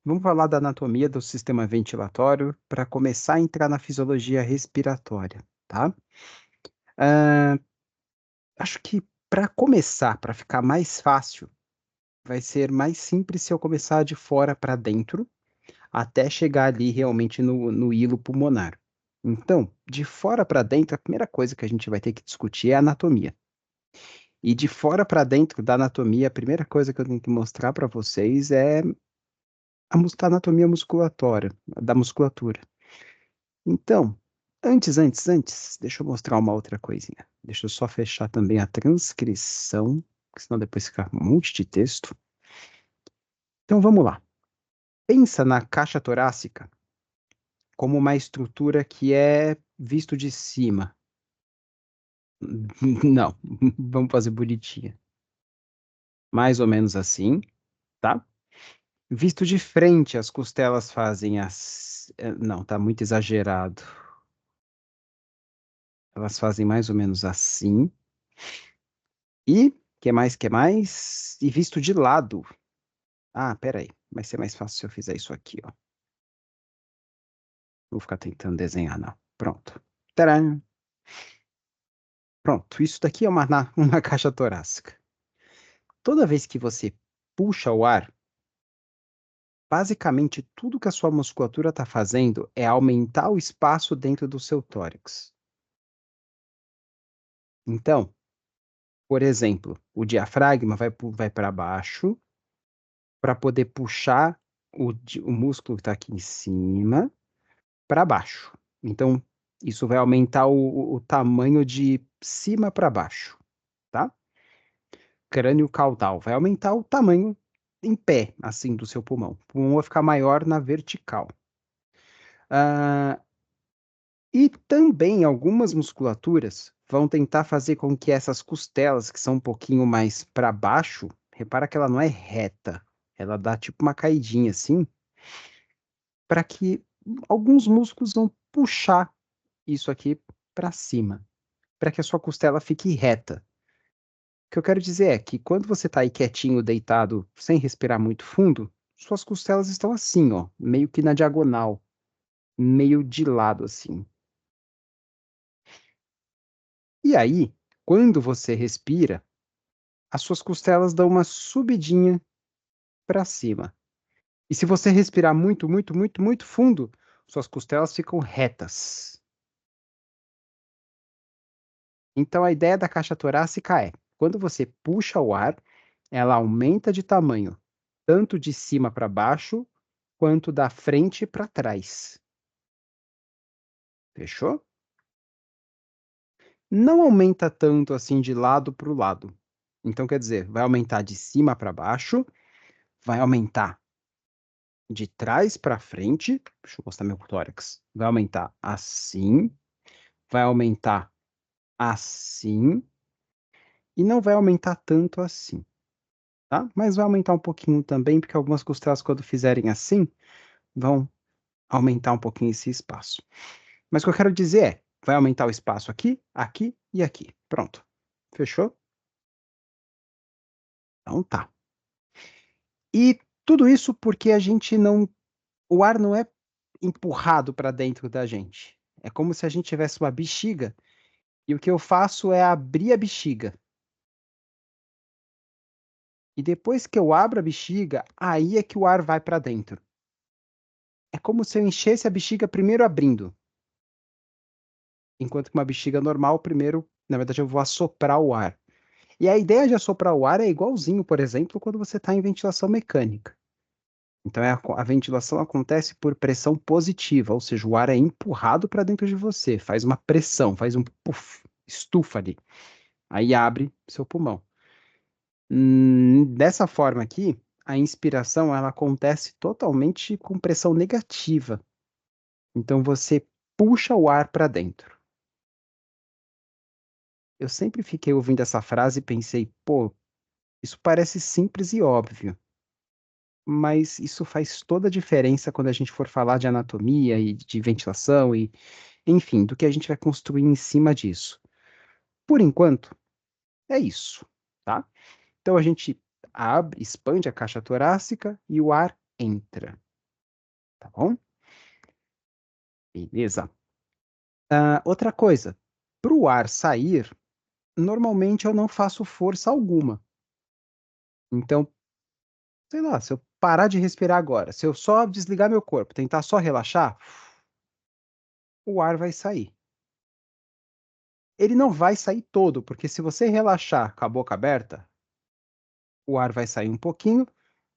Vamos falar da anatomia do sistema ventilatório para começar a entrar na fisiologia respiratória, tá? Hã, acho que para começar, para ficar mais fácil, vai ser mais simples se eu começar de fora para dentro, até chegar ali realmente no hilo pulmonar. Então, de fora para dentro, a primeira coisa que a gente vai ter que discutir é a anatomia. E de fora para dentro da anatomia, a primeira coisa que eu tenho que mostrar para vocês é a anatomia musculatória da musculatura. Então, antes, deixa eu mostrar uma outra coisinha. Deixa eu só fechar também a transcrição, porque senão depois fica um monte de texto. Então vamos lá. Pensa na caixa torácica como uma estrutura que é visto de cima. Não, vamos fazer bonitinha. Mais ou menos assim, tá? Visto de frente, as costelas fazem as. Não, tá muito exagerado. Elas fazem mais ou menos assim. E, que mais? E visto de lado. Ah, espera aí, vai ser mais fácil se eu fizer isso aqui, ó. Vou ficar tentando desenhar, não. Pronto. Tcharam! Pronto, isso daqui é uma caixa torácica. Toda vez que você puxa o ar, basicamente tudo que a sua musculatura está fazendo é aumentar o espaço dentro do seu tórax. Então, por exemplo, o diafragma vai para baixo para poder puxar o músculo que está aqui em cima para baixo. Então, isso vai aumentar o tamanho de cima para baixo, tá? Crânio caudal vai aumentar o tamanho em pé, assim, do seu pulmão. O pulmão vai ficar maior na vertical. Ah, e também algumas musculaturas vão tentar fazer com que essas costelas, que são um pouquinho mais para baixo, repara que ela não é reta, ela dá tipo uma caidinha assim, para que alguns músculos vão puxar isso aqui para cima, para que a sua costela fique reta. O que eu quero dizer é que quando você está aí quietinho, deitado, sem respirar muito fundo, suas costelas estão assim, ó, meio que na diagonal, meio de lado assim. E aí, quando você respira, as suas costelas dão uma subidinha para cima. E se você respirar muito fundo, suas costelas ficam retas. Então a ideia da caixa torácica é, quando você puxa o ar, ela aumenta de tamanho, tanto de cima para baixo, quanto da frente para trás. Fechou? Não aumenta tanto assim de lado para o lado. Então, quer dizer, vai aumentar de cima para baixo, vai aumentar de trás para frente. Deixa eu mostrar meu tórax. Vai aumentar assim, vai aumentar assim, e não vai aumentar tanto assim, tá? Mas vai aumentar um pouquinho também, porque algumas costelas, quando fizerem assim, vão aumentar um pouquinho esse espaço. Mas o que eu quero dizer é, vai aumentar o espaço aqui, aqui e aqui. Pronto. Fechou? Então tá. E tudo isso porque a gente não, o ar não é empurrado para dentro da gente. É como se a gente tivesse uma bexiga e o que eu faço é abrir a bexiga. E depois que eu abro a bexiga, aí é que o ar vai para dentro. É como se eu enchesse a bexiga primeiro abrindo, enquanto que uma bexiga normal, primeiro, na verdade, eu vou assoprar o ar. E a ideia de assoprar o ar é igualzinho, por exemplo, quando você está em ventilação mecânica. Então, a ventilação acontece por pressão positiva, ou seja, o ar é empurrado para dentro de você, faz uma pressão, faz um puff, estufa ali. Aí abre seu pulmão. Dessa forma aqui, a inspiração ela acontece totalmente com pressão negativa. Então você puxa o ar para dentro. Eu sempre fiquei ouvindo essa frase e pensei, pô, isso parece simples e óbvio, mas isso faz toda a diferença quando a gente for falar de anatomia e de ventilação e, enfim, do que a gente vai construir em cima disso. Por enquanto, é isso, tá? Então a gente abre, expande a caixa torácica e o ar entra. tá bom? Beleza. Outra coisa, para o ar sair, normalmente eu não faço força alguma. Então, sei lá, se eu parar de respirar agora, se eu só desligar meu corpo, tentar só relaxar, o ar vai sair. Ele não vai sair todo, porque se você relaxar com a boca aberta, o ar vai sair um pouquinho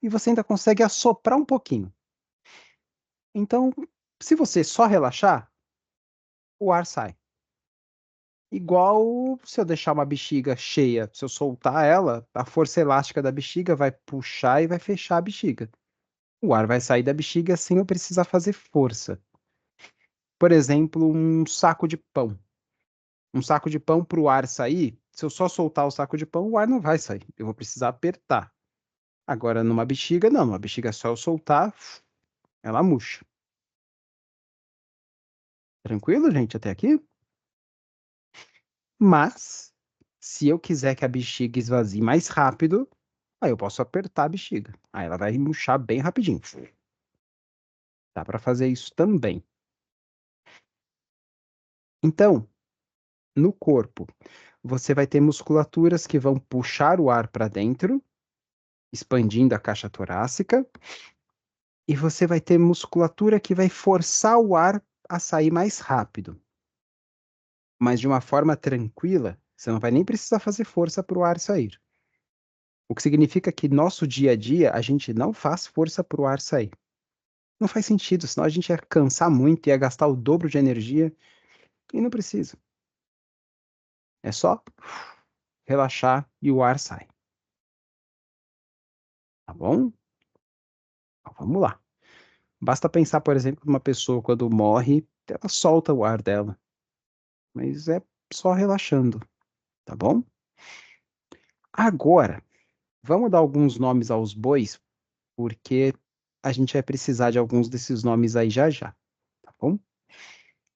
e você ainda consegue assoprar um pouquinho. Então, se você só relaxar, o ar sai. Igual se eu deixar uma bexiga cheia, se eu soltar ela, a força elástica da bexiga vai puxar e vai fechar a bexiga. O ar vai sair da bexiga sem eu precisar fazer força. Por exemplo, um saco de pão. Um saco de pão para o ar sair, se eu só soltar o saco de pão, o ar não vai sair. Eu vou precisar apertar. Agora, numa bexiga, não. Numa bexiga é só eu soltar, ela murcha. Tranquilo, gente, até aqui? Mas, se eu quiser que a bexiga esvazie mais rápido, aí eu posso apertar a bexiga. Aí ela vai murchar bem rapidinho. Dá para fazer isso também. Então, no corpo, você vai ter musculaturas que vão puxar o ar para dentro, expandindo a caixa torácica, e você vai ter musculatura que vai forçar o ar a sair mais rápido, mas de uma forma tranquila. Você não vai nem precisar fazer força para o ar sair. O que significa que nosso dia a dia a gente não faz força para o ar sair. Não faz sentido, senão a gente ia cansar muito, ia gastar o dobro de energia e não precisa. É só relaxar e o ar sai, tá bom? Então, vamos lá. Basta pensar, por exemplo, que uma pessoa quando morre, ela solta o ar dela, mas é só relaxando, tá bom? Agora, vamos dar alguns nomes aos bois, porque a gente vai precisar de alguns desses nomes aí já já, tá bom?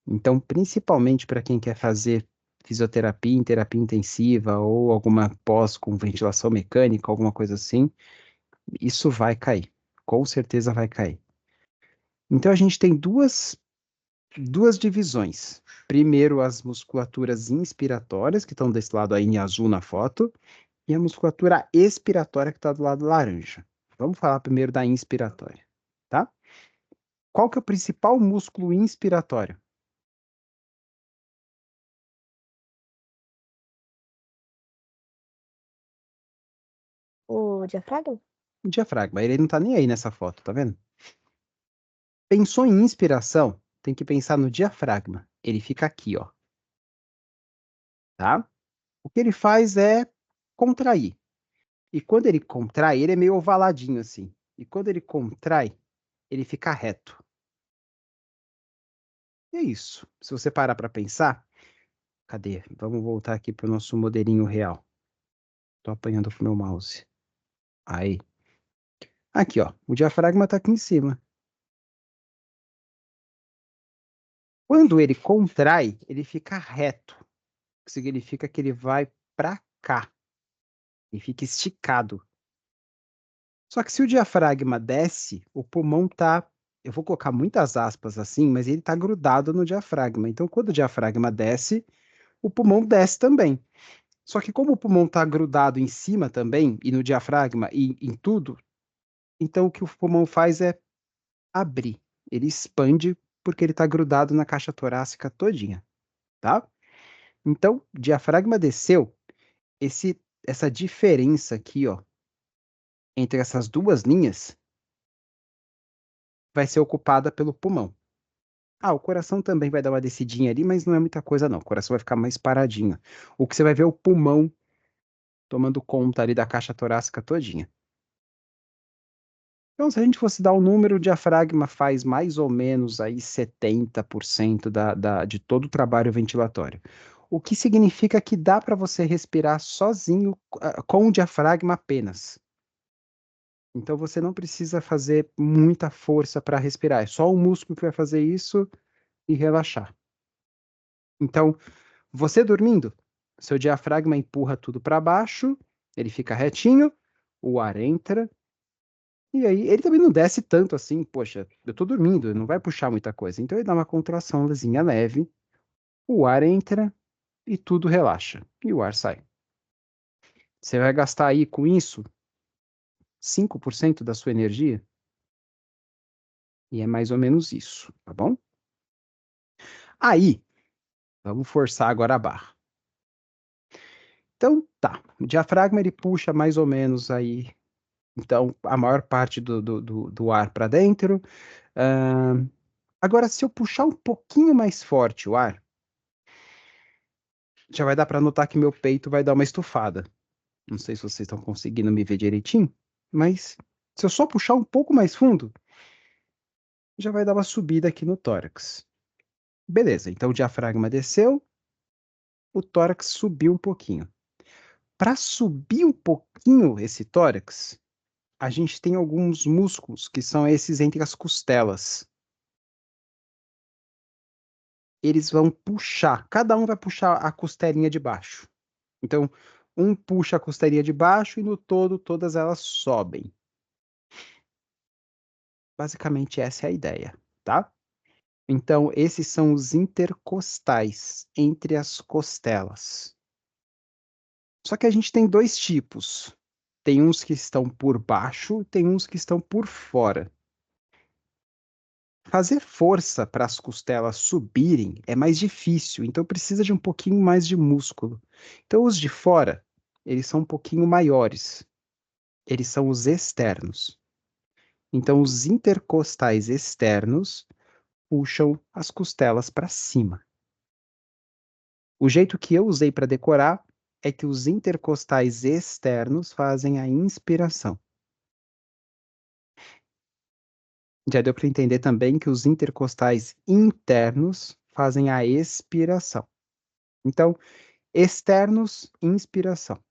Então, principalmente para quem quer fazer fisioterapia em terapia intensiva ou alguma pós com ventilação mecânica, alguma coisa assim, isso vai cair. Com certeza vai cair. Então, a gente tem duas divisões. Primeiro, as musculaturas inspiratórias, que estão desse lado aí em azul na foto, e a musculatura expiratória, que está do lado laranja. Vamos falar primeiro da inspiratória, tá? Qual que é o principal músculo inspiratório? O diafragma? O diafragma. Ele não tá nem aí nessa foto, tá vendo? Pensou em inspiração, tem que pensar no diafragma. Ele fica aqui, ó, tá? O que ele faz é contrair. E quando ele contrai, ele é meio ovaladinho assim. E quando ele contrai, ele fica reto. E é isso. Se você parar para pensar, cadê? Vamos voltar aqui para o nosso modelinho real. Tô apanhando com o meu mouse. Aí. Aqui, ó. O diafragma tá aqui em cima. Quando ele contrai, ele fica reto. O que significa que ele vai para cá. E fica esticado. Só que se o diafragma desce, o pulmão tá. Eu vou colocar muitas aspas assim, mas ele tá grudado no diafragma. Então, quando o diafragma desce, o pulmão desce também. Só que como o pulmão tá grudado em cima também, e no diafragma, e em tudo, então o que o pulmão faz é abrir. Ele expande porque ele está grudado na caixa torácica todinha, tá? Então, diafragma desceu, essa diferença aqui, ó, entre essas duas linhas, vai ser ocupada pelo pulmão. Ah, o coração também vai dar uma descidinha ali, mas não é muita coisa não. O coração vai ficar mais paradinho. O que você vai ver é o pulmão tomando conta ali da caixa torácica todinha. Então, se a gente fosse dar um número, o diafragma faz mais ou menos aí 70% de todo o trabalho ventilatório. O que significa que dá para você respirar sozinho, com o diafragma apenas. Então, você não precisa fazer muita força para respirar. É só o músculo que vai fazer isso e relaxar. Então, você dormindo, seu diafragma empurra tudo para baixo, ele fica retinho, o ar entra, E aí ele também não desce tanto assim, poxa, eu tô dormindo, não vai puxar muita coisa. Então ele dá uma contraçãozinha leve, o ar entra e tudo relaxa. E o ar sai. Você vai gastar aí com isso 5% da sua energia, e é mais ou menos isso, tá bom? Aí, vamos forçar agora a barra. Então, tá, o diafragma ele puxa mais ou menos aí, então, a maior parte do ar para dentro. Ahn, Agora, se eu puxar um pouquinho mais forte o ar, já vai dar para notar que meu peito vai dar uma estufada. Não sei se vocês estão conseguindo me ver direitinho, mas se eu só puxar um pouco mais fundo, já vai dar uma subida aqui no tórax. Beleza, então o diafragma desceu, o tórax subiu um pouquinho. Para subir um pouquinho esse tórax, a gente tem alguns músculos que são esses entre as costelas. Eles vão puxar, cada um vai puxar a costelinha de baixo. Então, um puxa a costelinha de baixo e no todo todas elas sobem. Basicamente essa é a ideia, tá? Então, esses são os intercostais entre as costelas. Só que a gente tem dois tipos. Tem uns que estão por baixo, tem uns que estão por fora. Fazer força para as costelas subirem é mais difícil, então precisa de um pouquinho mais de músculo. Então, os de fora, eles são um pouquinho maiores. Eles são os externos. Então, os intercostais externos puxam as costelas para cima. O jeito que eu usei para decorar é que os intercostais externos fazem a inspiração. Já deu para entender também que os intercostais internos fazem a expiração. Então, externos, inspiração.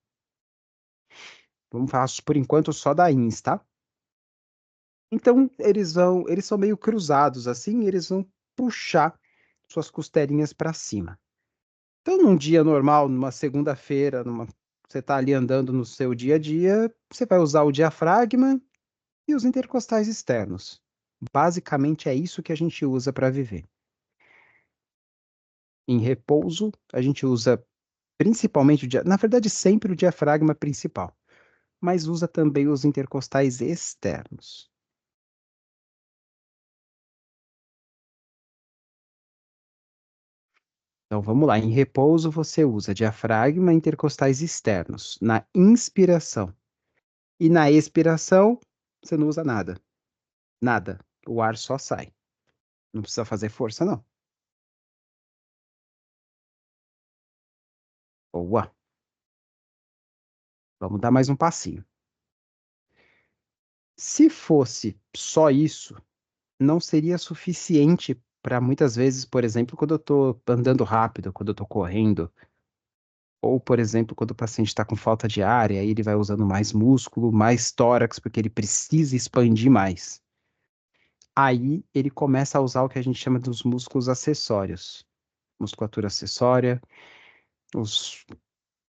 Vamos falar por enquanto só da ins, tá? Então, eles são meio cruzados assim, eles vão puxar suas costelinhas para cima. Então, num dia normal, numa segunda-feira, você está ali andando no seu dia a dia, você vai usar o diafragma e os intercostais externos. Basicamente é isso que a gente usa para viver. Em repouso, a gente usa principalmente na verdade sempre o diafragma principal, mas usa também os intercostais externos. Então vamos lá, em repouso você usa diafragma e intercostais externos na inspiração. E na expiração, você não usa nada. Nada. O ar só sai. Não precisa fazer força, não. Boa. Vamos dar mais um passinho. Se fosse só isso, não seria suficiente para muitas vezes, por exemplo, quando eu estou andando rápido, quando eu estou correndo, ou, por exemplo, quando o paciente está com falta de ar, e aí ele vai usando mais músculo, mais tórax, porque ele precisa expandir mais. Aí ele começa a usar o que a gente chama dos músculos acessórios. Musculatura acessória, os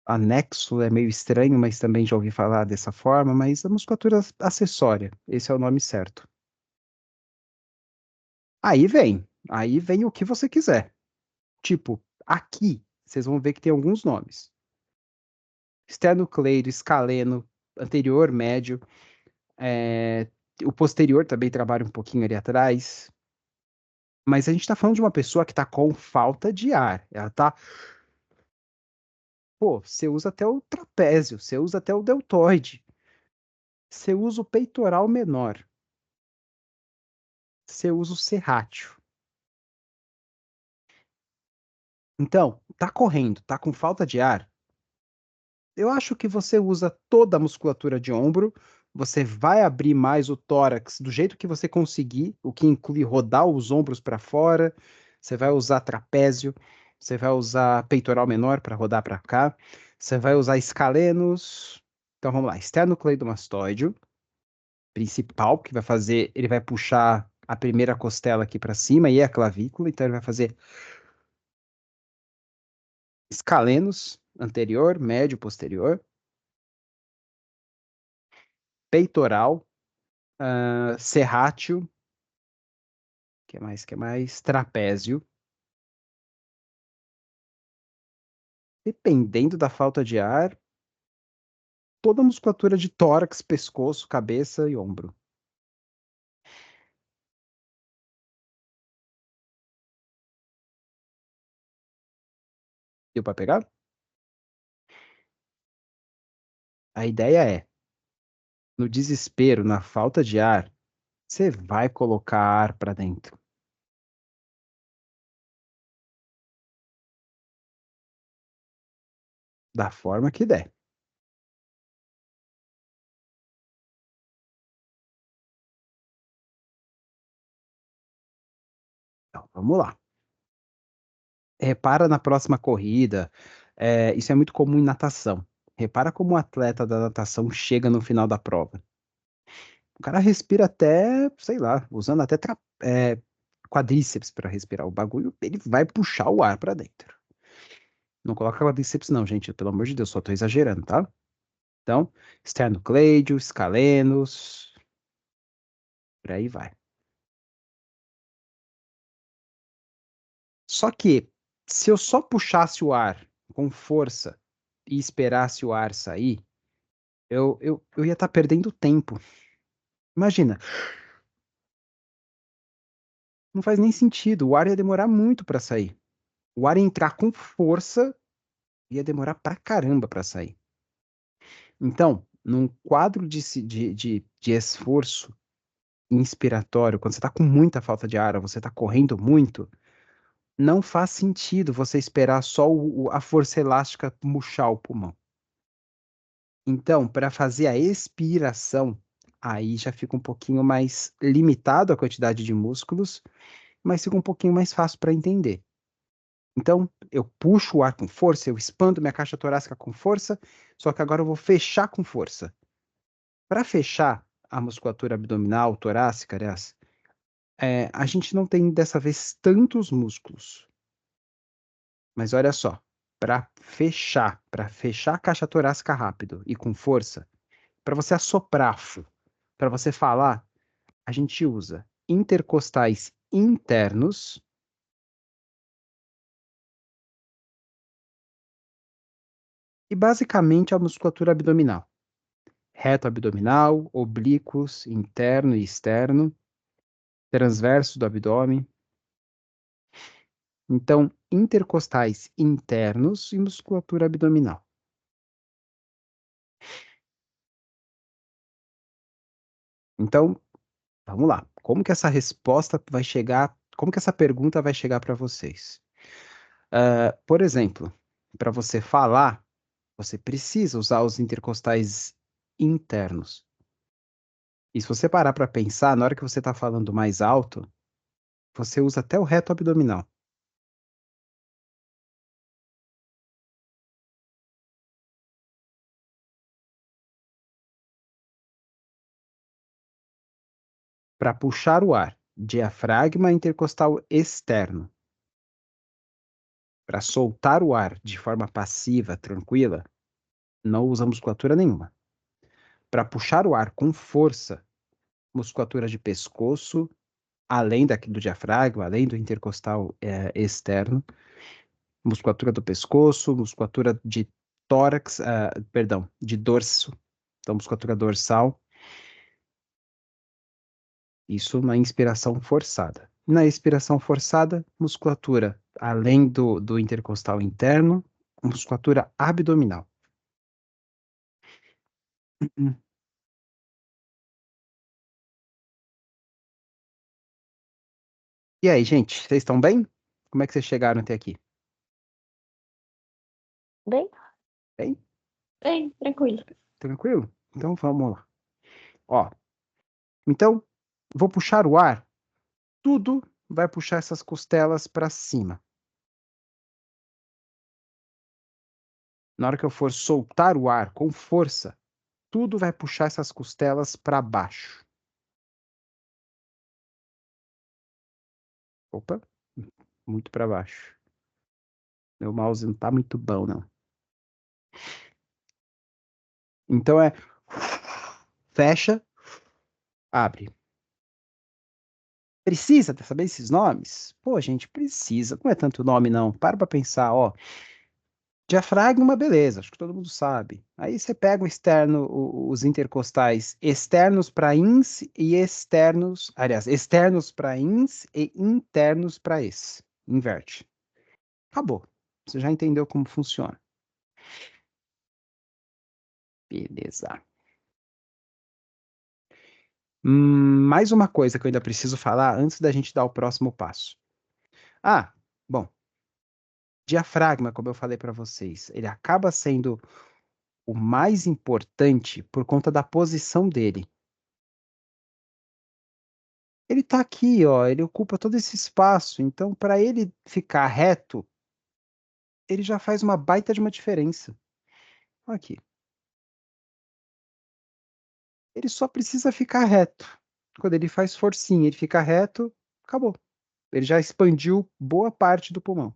anexo é meio estranho, mas também já ouvi falar dessa forma, mas a musculatura acessória, esse é o nome certo. Aí vem o que você quiser. Tipo, aqui, vocês vão ver que tem alguns nomes. Esternocleido, escaleno, anterior, médio, é, o posterior também trabalha um pouquinho ali atrás. Mas a gente tá falando de uma pessoa que tá com falta de ar. Ela tá, pô, você usa até o trapézio, você usa até o deltoide, você usa o peitoral menor, você usa o serrátil. Então, tá correndo, tá com falta de ar, eu acho que você usa toda a musculatura de ombro, você vai abrir mais o tórax do jeito que você conseguir, o que inclui rodar os ombros para fora, você vai usar trapézio, você vai usar peitoral menor para rodar para cá, você vai usar escalenos. Então vamos lá, esternocleidomastoide, principal, que vai fazer, ele vai puxar a primeira costela aqui para cima e a clavícula, então ele vai fazer escalenos, anterior, médio, posterior, peitoral, serrátil, que mais? Trapézio. Dependendo da falta de ar, toda a musculatura de tórax, pescoço, cabeça e ombro. Deu para pegar? A ideia é, no desespero, na falta de ar, você vai colocar ar para dentro, da forma que der. Então, vamos lá. Repara na próxima corrida. Isso é muito comum em natação. Repara como o atleta da natação chega no final da prova. O cara respira até, sei lá, usando até quadríceps para respirar. O bagulho, ele vai puxar o ar para dentro. Não coloca quadríceps, não, gente. Pelo amor de Deus, só tô exagerando, tá? Então, esternocleido, escalenos, por aí vai. Só que, se eu só puxasse o ar com força e esperasse o ar sair, eu ia estar perdendo tempo. Imagina, não faz nem sentido. O ar ia demorar muito para sair. O ar ia entrar com força, ia demorar pra caramba para sair. Então, num quadro de esforço inspiratório, quando você está com muita falta de ar, ou você está correndo muito, não faz sentido você esperar só a força elástica murchar o pulmão. Então, para fazer a expiração, aí já fica um pouquinho mais limitado a quantidade de músculos, mas fica um pouquinho mais fácil para entender. Então, eu puxo o ar com força, eu expando minha caixa torácica com força, só que agora eu vou fechar com força. Para fechar a musculatura abdominal, torácica, aliás, a gente não tem dessa vez tantos músculos. Mas olha só, para fechar a caixa torácica rápido e com força, para você assoprar, para você falar, a gente usa intercostais internos e basicamente a musculatura abdominal. Reto abdominal, oblíquos, interno e externo, transverso do abdômen. Então, intercostais internos e musculatura abdominal. Então, vamos lá. Como que essa resposta vai chegar? Como que essa pergunta vai chegar para vocês? Por exemplo, para você falar, você precisa usar os intercostais internos. E se você parar para pensar, na hora que você está falando mais alto, você usa até o reto abdominal. Para puxar o ar, diafragma intercostal externo. Para soltar o ar de forma passiva, tranquila, não usa musculatura nenhuma. Para puxar o ar com força, musculatura de pescoço, além do diafragma, além do intercostal externo, musculatura do pescoço, musculatura de tórax, perdão, de dorso, então musculatura dorsal, isso na inspiração forçada. Na expiração forçada, musculatura além do intercostal interno, musculatura abdominal. Uhum. E aí, gente, vocês estão bem? Como é que vocês chegaram até aqui? Bem, Bem? bem, tranquilo. Tranquilo? Então vamos lá. Ó, então vou puxar o ar, tudo vai puxar essas costelas para cima. Na hora que eu for soltar o ar com força, tudo vai puxar essas costelas para baixo. Opa, muito para baixo. Meu mouse não tá muito bom, não. Então fecha, Abre. Precisa saber esses nomes? Pô, gente, precisa. Não é tanto nome, não. Para pra pensar, ó. Diafragma, beleza, acho que todo mundo sabe. Aí você pega o externo, os intercostais externos para ins e externos, aliás, externos para ins e internos para ex. Inverte. Acabou. Você já entendeu como funciona. Beleza. Mais uma coisa que eu ainda preciso falar antes da gente dar o próximo passo. Ah, bom, diafragma, como eu falei para vocês, ele acaba sendo o mais importante por conta da posição dele. Ele está aqui, ó, ele ocupa todo esse espaço, então para ele ficar reto, ele já faz uma baita de uma diferença. Aqui. Ele só precisa ficar reto. Quando ele faz forcinha, ele fica reto, acabou. Ele já expandiu boa parte do pulmão.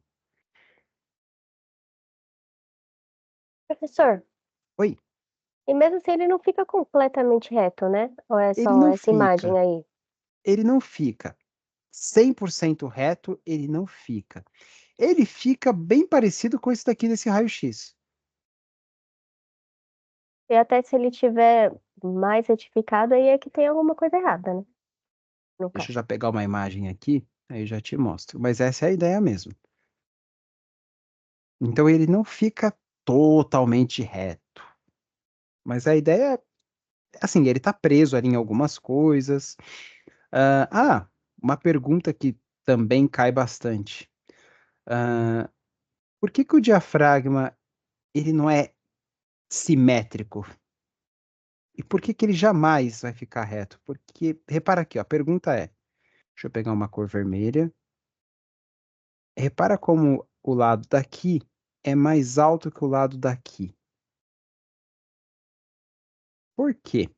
Professor, Oi, e mesmo assim ele não fica completamente reto, né? Ou é ele só não essa imagem fica. aí? Ele não fica 100% reto, ele não fica. Ele fica bem parecido com esse daqui desse raio-x. E até se ele tiver mais retificado, aí é que tem alguma coisa errada, né? No Deixa eu caso. já pegar uma imagem aqui, aí eu já te mostro. Mas essa é a ideia mesmo. Então ele não fica totalmente reto. Mas a ideia é, assim, ele tá preso ali em algumas coisas. Uma pergunta que também cai bastante. Ah, por que que o diafragma, ele não é simétrico? E por que que ele jamais vai ficar reto? Porque, repara aqui, ó, a pergunta é, deixa eu pegar uma cor vermelha. Repara como o lado daqui é mais alto que o lado daqui. Por quê?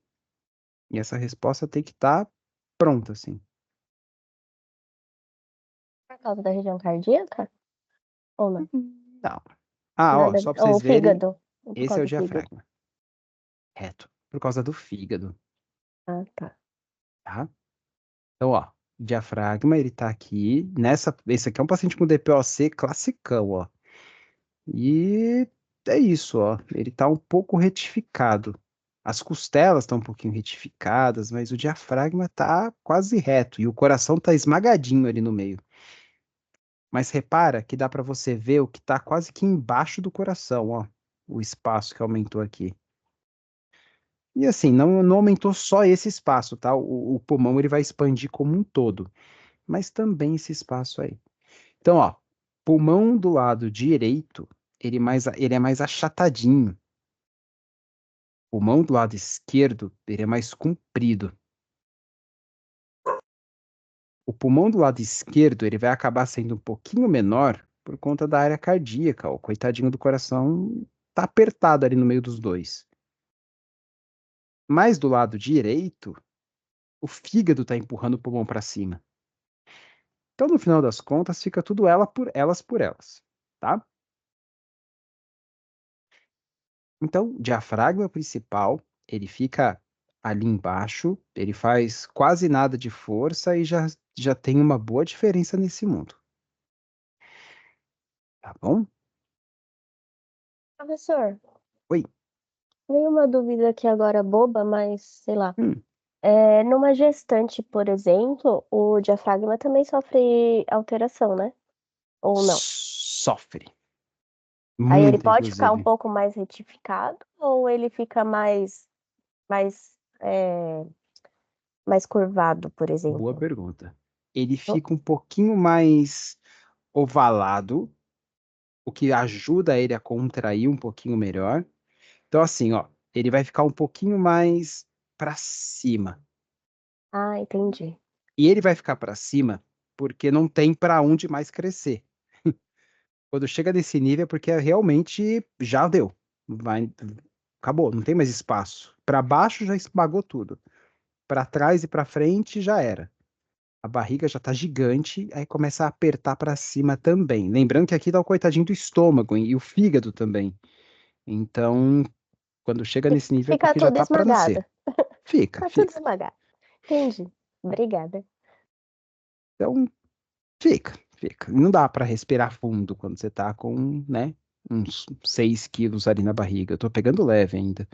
E essa resposta tem que estar pronta, assim. Por causa da região cardíaca? Ou não? Não. Ah, ó, Nada a só ver. para Ou o vocês verem, fígado? Ou por esse é o causa do fígado? diafragma, reto, por causa do fígado, Ah, tá. tá? Então, ó, diafragma, ele tá aqui, esse aqui é um paciente com DPOC classicão, ó. E é isso, ó, ele tá um pouco retificado. As costelas estão um pouquinho retificadas, mas o diafragma tá quase reto e o coração tá esmagadinho ali no meio. Mas repara que dá para você ver o que tá quase que embaixo do coração, ó, o espaço que aumentou aqui. E assim, não aumentou só esse espaço, tá? O pulmão ele vai expandir como um todo, mas também esse espaço aí. Então, ó, pulmão do lado direito, ele é mais achatadinho. Pulmão do lado esquerdo, ele é mais comprido. O pulmão do lado esquerdo, ele vai acabar sendo um pouquinho menor por conta da área cardíaca. O coitadinho do coração tá apertado ali no meio dos dois. Mas do lado direito, o fígado tá empurrando o pulmão para cima. Então, no final das contas, fica tudo por elas, tá? Então, o diafragma principal, ele fica ali embaixo, ele faz quase nada de força e já tem uma boa diferença nesse mundo, tá bom? Professor, Oi. veio uma dúvida aqui agora boba, mas sei lá. Hum, Numa gestante, por exemplo, o diafragma também sofre alteração, né? Ou não? sofre. Aí ele Muito, pode ficar um inclusive. pouco mais retificado ou ele fica mais, mais curvado, por Boa exemplo? pergunta. Ele Oh, fica um pouquinho mais ovalado, o que ajuda ele a contrair um pouquinho melhor. Então, assim, ó, ele vai ficar um pouquinho mais para cima. ah, entendi. E ele vai ficar para cima porque não tem para onde mais crescer. Quando chega nesse nível é porque realmente já deu. Vai, acabou, não tem mais espaço. Para baixo já esmagou tudo. Para trás e para frente já era. A barriga já tá gigante, aí começa a apertar para cima também. Lembrando que aqui tá o coitadinho do estômago e o fígado também. Então, quando chega nesse nível é Fica porque já tudo tá para esmagado. nascer. Fica, Fica tudo fica. esmagado. Entendi. Obrigada. Então, fica. Não dá para respirar fundo quando você tá com, né, uns 6 quilos ali na barriga. Eu tô pegando leve ainda.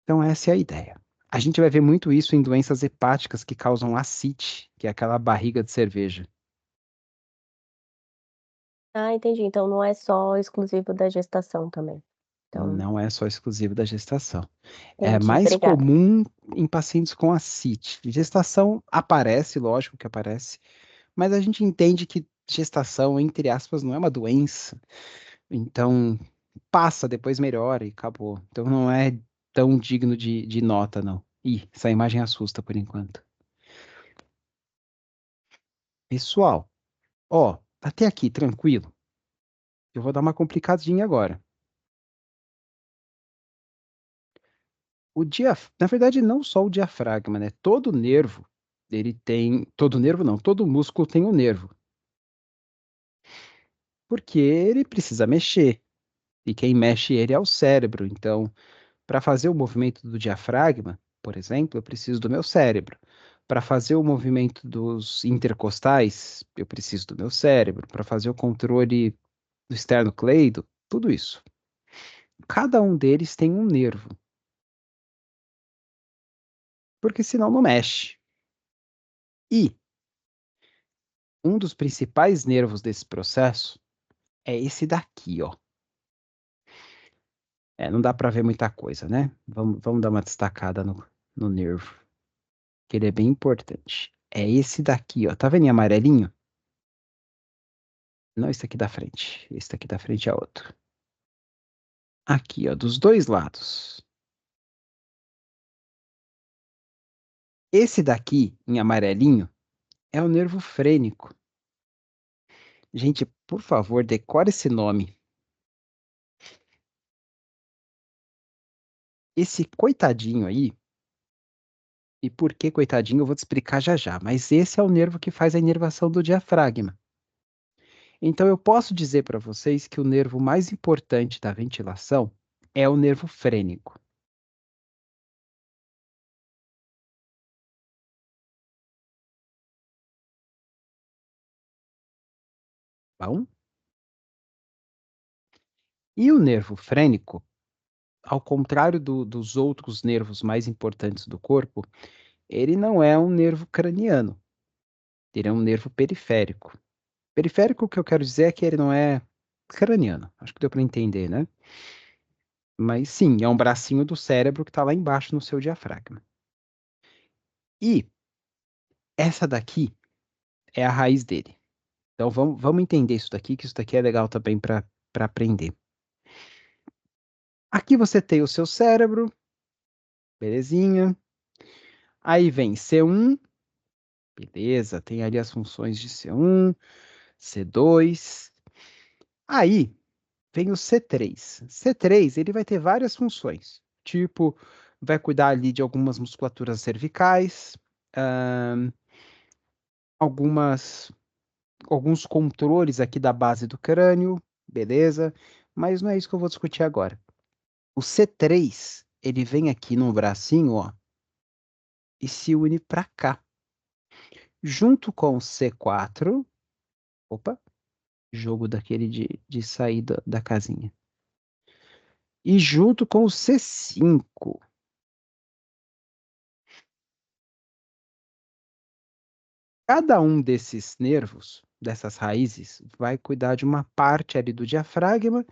Então, essa é a ideia. A gente vai ver muito isso em doenças hepáticas que causam ascite, que é aquela barriga de cerveja. Ah, entendi. Então não é só exclusivo da gestação também. Então, Não é só exclusivo da gestação. É entendi. mais Obrigada. comum em pacientes com ascite. Gestação aparece, lógico que aparece, mas a gente entende que gestação, entre aspas, não é uma doença. Então, passa, depois melhora e acabou. Então, não é tão digno de nota, não. Ih, essa imagem assusta por enquanto. Pessoal, ó, até aqui, tranquilo. Eu vou dar uma complicadinha agora. Na verdade, não só o diafragma, né? Todo nervo, ele tem, todo nervo não, todo músculo tem um nervo, porque ele precisa mexer, e quem mexe ele é o cérebro. Então, para fazer o movimento do diafragma, por exemplo, eu preciso do meu cérebro. Para fazer o movimento dos intercostais, eu preciso do meu cérebro. Para fazer o controle do esternocleido, tudo isso. Cada um deles tem um nervo, porque senão não mexe. E um dos principais nervos desse processo é esse daqui, ó. É, não dá para ver muita coisa, né? Vamos dar uma destacada no nervo, que ele é bem importante. É esse daqui, ó. Tá vendo em amarelinho? Não esse aqui da frente. Esse daqui da frente é outro. Aqui, ó, dos dois lados. Esse daqui, em amarelinho, é o nervo frênico. Gente, por favor, decore esse nome. Esse coitadinho aí, e por que coitadinho eu vou te explicar já já, mas esse é o nervo que faz a inervação do diafragma. Então, eu posso dizer para vocês que o nervo mais importante da ventilação é o nervo frênico. Bom? E o nervo frênico, ao contrário dos outros nervos mais importantes do corpo, ele não é um nervo craniano, ele é um nervo periférico. Periférico, o que eu quero dizer é que ele não é craniano. Acho que deu para entender, né? Mas sim, é um bracinho do cérebro que está lá embaixo no seu diafragma. E essa daqui é a raiz dele. Então vamos entender isso daqui, que isso daqui é legal também para aprender. Aqui você tem o seu cérebro, belezinha. Aí vem C1, beleza, tem ali as funções de C1, C2. Aí vem o C3. C3, ele vai ter várias funções, tipo, vai cuidar ali de algumas musculaturas cervicais, ahn, algumas, alguns controles aqui da base do crânio, beleza, mas não é isso que eu vou discutir agora. O C3, ele vem aqui no bracinho, ó, e se une para cá. Junto com o C4, opa, jogo daquele de sair da casinha. E junto com o C5. Cada um desses nervos, dessas raízes, vai cuidar de uma parte ali do diafragma,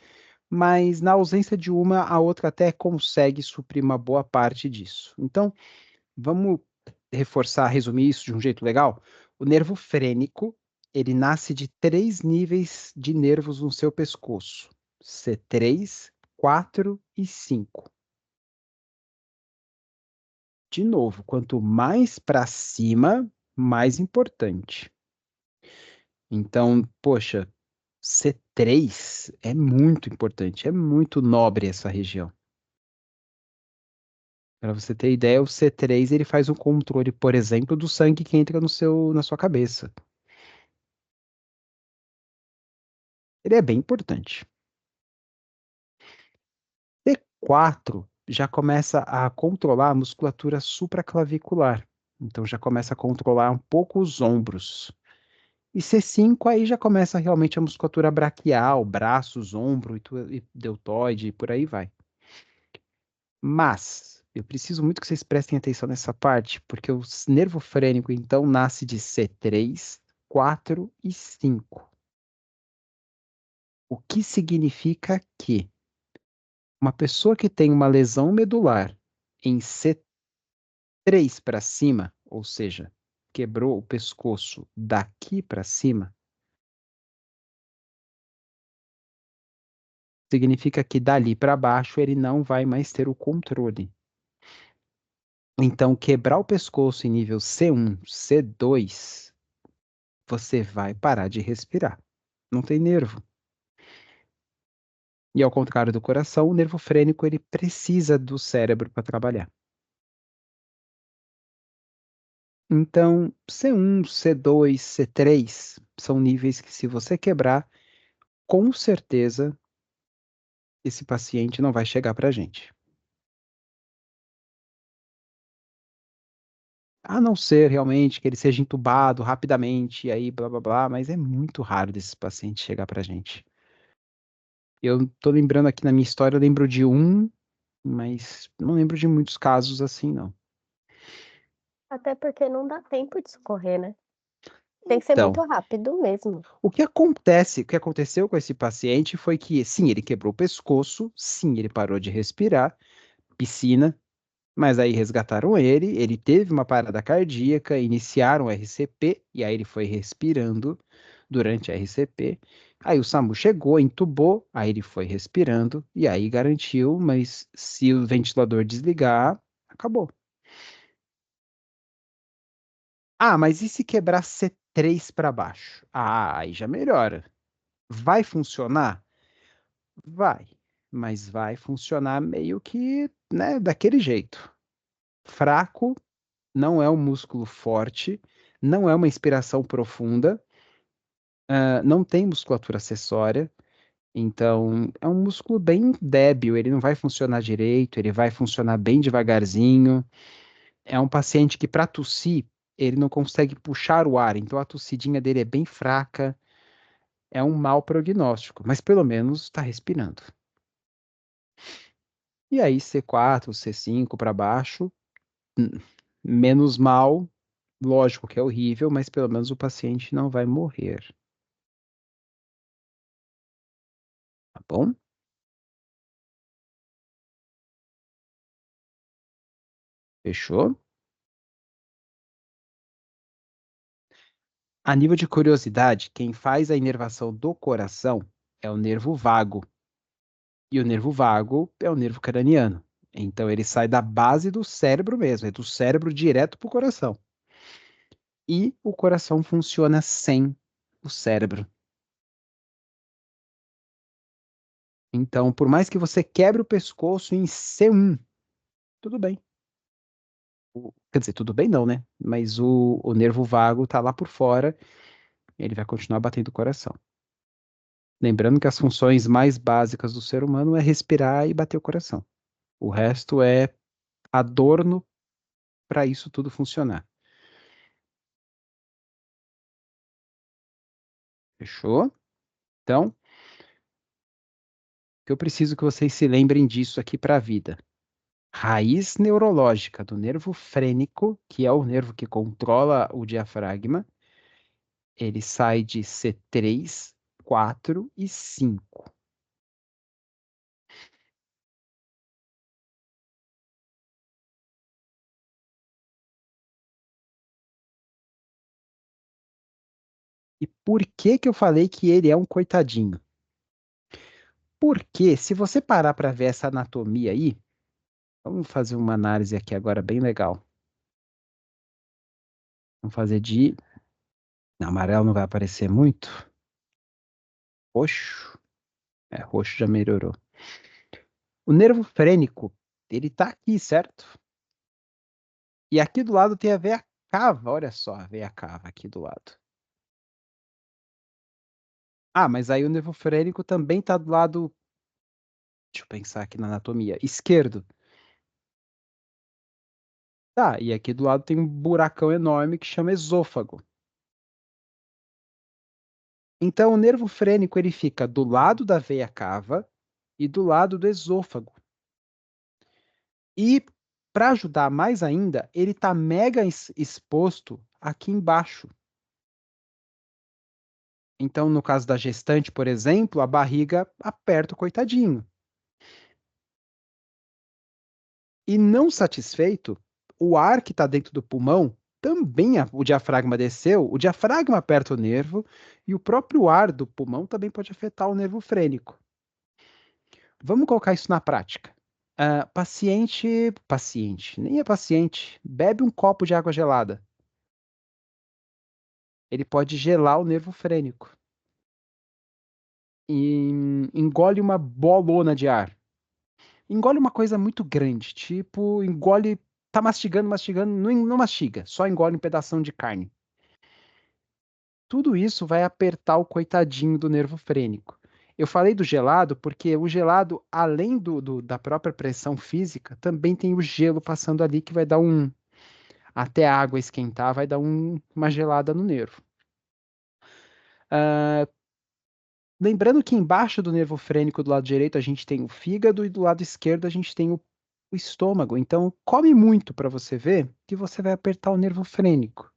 mas na ausência de uma, a outra até consegue suprir uma boa parte disso. Então, vamos reforçar, resumir isso de um jeito legal? O nervo frênico, ele nasce de 3 níveis de nervos no seu pescoço: C3, 4 e 5. De novo, quanto mais para cima, mais importante. Então, poxa, C3 é muito importante, é muito nobre essa região. Para você ter ideia, o C3 ele faz o controle, por exemplo, do sangue que entra na sua cabeça. Ele é bem importante. C4 já começa a controlar a musculatura supraclavicular. Então já começa a controlar um pouco os ombros. E C5 aí já começa realmente a musculatura braquial, braços, ombro e deltoide e por aí vai. Mas eu preciso muito que vocês prestem atenção nessa parte, porque o nervo frênico então nasce de C3, 4 e 5. O que significa que uma pessoa que tem uma lesão medular em C3 para cima, ou seja, quebrou o pescoço daqui para cima, significa que dali para baixo ele não vai mais ter o controle. Então, quebrar o pescoço em nível C1, C2, você vai parar de respirar. Não tem nervo. E ao contrário do coração, o nervo frênico ele precisa do cérebro para trabalhar. Então, C1, C2, C3 são níveis que, se você quebrar, com certeza esse paciente não vai chegar para a gente. A não ser realmente que ele seja entubado rapidamente, e aí blá blá blá, mas é muito raro desses pacientes chegar para a gente. Eu tô lembrando aqui na minha história, eu lembro de um, mas não lembro de muitos casos assim, não. Até porque não dá tempo de socorrer, né? Tem que ser Então, muito rápido mesmo. o que aconteceu com esse paciente foi que, sim, ele quebrou o pescoço, sim, ele parou de respirar, piscina, mas aí resgataram ele teve uma parada cardíaca, iniciaram o RCP, e aí ele foi respirando durante a RCP. Aí o SAMU chegou, entubou, aí ele foi respirando, e aí garantiu, mas se o ventilador desligar, acabou. Ah, mas e se quebrar C3 para baixo? Ah, aí já melhora. Vai funcionar? Vai, mas vai funcionar meio que, né, daquele jeito. Fraco, não é um músculo forte, não é uma inspiração profunda, não tem musculatura acessória, então é um músculo bem débil, ele não vai funcionar direito, ele vai funcionar bem devagarzinho. É um paciente que, para tossir, ele não consegue puxar o ar, então a tossidinha dele é bem fraca, é um mau prognóstico, mas pelo menos está respirando. E aí, C4, C5 para baixo, hum, menos mal, lógico que é horrível, mas pelo menos o paciente não vai morrer, tá bom? Fechou? A nível de curiosidade, quem faz a inervação do coração é o nervo vago. E o nervo vago é o nervo craniano. Então ele sai da base do cérebro mesmo, é do cérebro direto para o coração. E o coração funciona sem o cérebro. Então, por mais que você quebre o pescoço em C1, tudo bem. Quer dizer, tudo bem não, né? Mas o nervo vago tá lá por fora, ele vai continuar batendo o coração. Lembrando que as funções mais básicas do ser humano é respirar e bater o coração. O resto é adorno para isso tudo funcionar. Fechou? Então, eu preciso que vocês se lembrem disso aqui para a vida. Raiz neurológica do nervo frênico, que é o nervo que controla o diafragma, ele sai de C3, 4 e 5. E por que que eu falei que ele é um coitadinho? Porque se você parar para ver essa anatomia aí, vamos fazer uma análise aqui agora bem legal. Vamos fazer de amarelo, não vai aparecer muito. Roxo. É, roxo já melhorou. O nervo frênico, ele tá aqui, certo? E aqui do lado tem a veia cava. Olha só a veia cava aqui do lado. Ah, mas aí o nervo frênico também tá do lado. Deixa eu pensar aqui na anatomia. Esquerdo. Tá, e aqui do lado tem um buracão enorme que chama esôfago. Então, o nervo frênico ele fica do lado da veia cava e do lado do esôfago. E para ajudar mais ainda, ele está mega exposto aqui embaixo. Então, no caso da gestante, por exemplo, a barriga aperta o coitadinho. E não satisfeito, o ar que está dentro do pulmão também o diafragma desceu, o diafragma aperta o nervo e o próprio ar do pulmão também pode afetar o nervo frênico. Vamos colocar isso na prática. Paciente, nem é paciente, bebe um copo de água gelada. Ele pode gelar o nervo frênico. E engole uma bolona de ar. Engole uma coisa muito grande, tipo, engole, tá mastigando, mastigando, não mastiga, só engole um pedação de carne. Tudo isso vai apertar o coitadinho do nervo frênico. Eu falei do gelado porque o gelado, além da própria pressão física, também tem o gelo passando ali que vai dar até a água esquentar, vai dar uma gelada no nervo. Ah, lembrando que embaixo do nervo frênico do lado direito a gente tem o fígado e do lado esquerdo a gente tem o estômago. Então, come muito para você ver que você vai apertar o nervo frênico.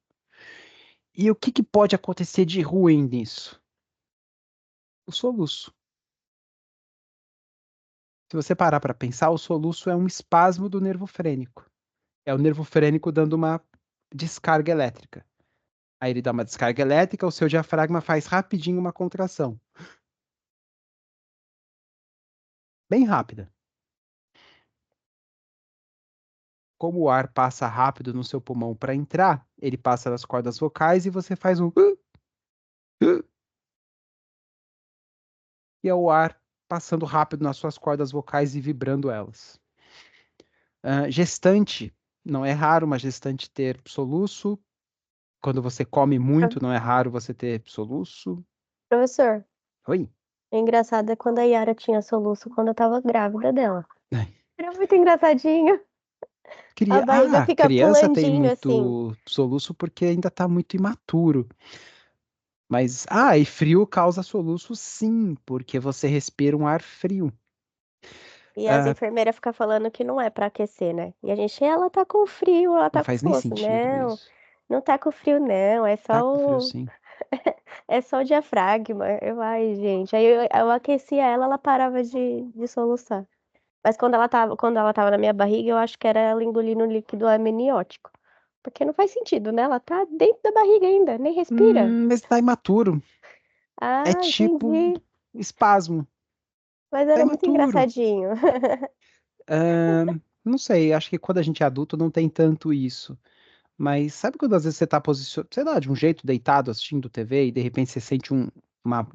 E o que que pode acontecer de ruim nisso? O soluço. Se você parar para pensar, o soluço é um espasmo do nervo frênico. É o nervo frênico dando uma descarga elétrica. Aí ele dá uma descarga elétrica, o seu diafragma faz rapidinho uma contração. Bem rápida. Como o ar passa rápido no seu pulmão para entrar, ele passa nas cordas vocais e você faz um e é o ar passando rápido nas suas cordas vocais e vibrando elas. Gestante, não é raro uma gestante ter soluço. Quando você come muito, não é raro você ter soluço. Professor, Oi? o engraçado é quando a Yara tinha soluço quando eu tava grávida dela. Ai, Era muito engraçadinho. A barriga fica Criança tem pulandinho, assim. muito soluço porque ainda está muito imaturo. Mas, e frio causa soluço sim, porque você respira um ar frio. E as Ah, enfermeiras ficam falando que não é pra aquecer, né? E a gente, ela tá com frio, ela não tá com faz nem soluço. sentido Não, isso. não tá com frio, não. Tá com frio sim. É só o diafragma. Ai, gente. Aí eu aquecia ela, ela parava de soluçar. Mas quando ela tava na minha barriga, eu acho que era ela engolindo líquido amniótico. Porque não faz sentido, né? Ela tá dentro da barriga ainda, nem respira. Mas tá imaturo. É Ah, tipo entendi. espasmo. Mas Tá era muito imaturo. engraçadinho. Ah, não sei, acho que quando a gente é adulto não tem tanto isso. Mas sabe quando às vezes você tá posicionado, sei lá, de um jeito deitado assistindo TV e de repente você sente uma,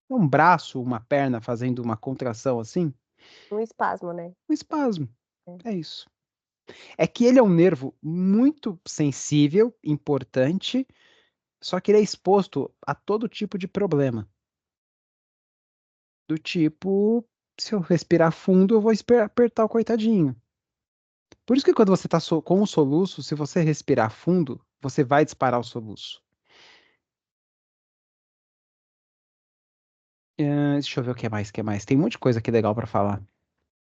um braço, uma perna fazendo uma contração assim? Um espasmo, né? Um espasmo. É. É isso. É que ele é um nervo muito sensível, importante, só que ele é exposto a todo tipo de problema. Do tipo, se eu respirar fundo, eu vou apertar o coitadinho. Por isso que quando você está com o soluço, se você respirar fundo, você vai disparar o soluço. Deixa eu ver o que mais. Tem um monte de coisa aqui legal para falar.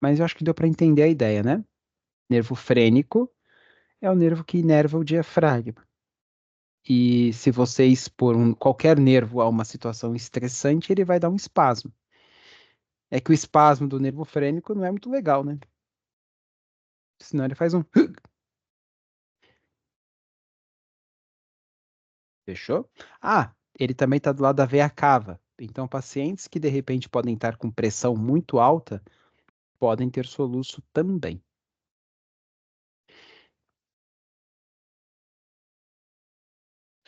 Mas eu acho que deu para entender a ideia, né? Nervo frênico é o nervo que inerva o diafragma. E se você expor qualquer nervo a uma situação estressante, ele vai dar um espasmo. É que o espasmo do nervo frênico não é muito legal, né? Senão ele faz um. Fechou? Ele também está do lado da veia cava. Então, pacientes que de repente podem estar com pressão muito alta podem ter soluço também.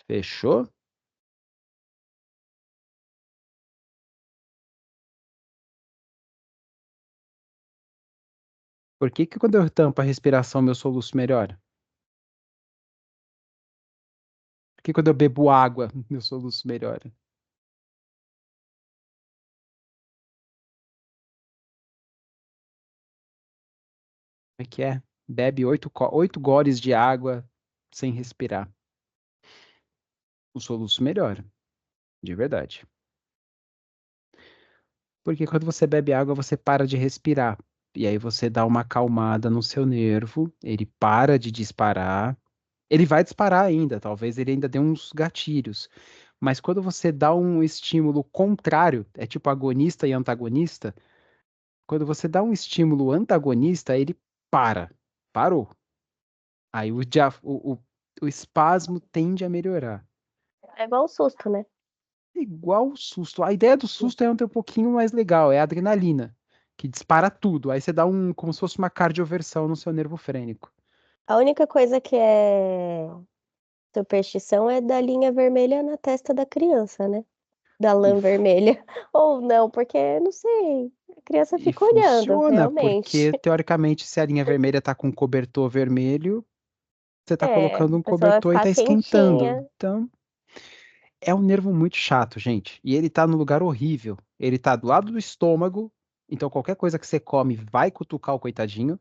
Fechou? Por que que quando eu tampo a respiração, meu soluço melhora? Por que quando eu bebo água, meu soluço melhora? Como é que é? Bebe 8 goles de água sem respirar. O soluço melhora, de verdade. Porque quando você bebe água, você para de respirar. E aí você dá uma acalmada no seu nervo, ele para de disparar. Ele vai disparar ainda, talvez ele ainda dê uns gatilhos. Mas quando você dá um estímulo contrário, é tipo agonista e antagonista, quando você dá um estímulo antagonista, ele para. Parou. Aí o espasmo tende a melhorar. É igual o susto, né? Igual o susto. A ideia do susto é um pouquinho mais legal, é a adrenalina, que dispara tudo. Aí você dá como se fosse uma cardioversão no seu nervo frênico. A única coisa que é superstição é da linha vermelha na testa da criança, né? Da E, lã fu- vermelha. Ou não, porque não sei. A criança e fica olhando, funciona, realmente. porque teoricamente, se a linha vermelha tá com cobertor vermelho, você tá É, colocando a um pessoa vai cobertor e ficar tá esquentando. quentinha. Então, é um nervo muito chato, gente. E ele tá no lugar horrível. Ele tá do lado do estômago, então qualquer coisa que você come vai cutucar o coitadinho.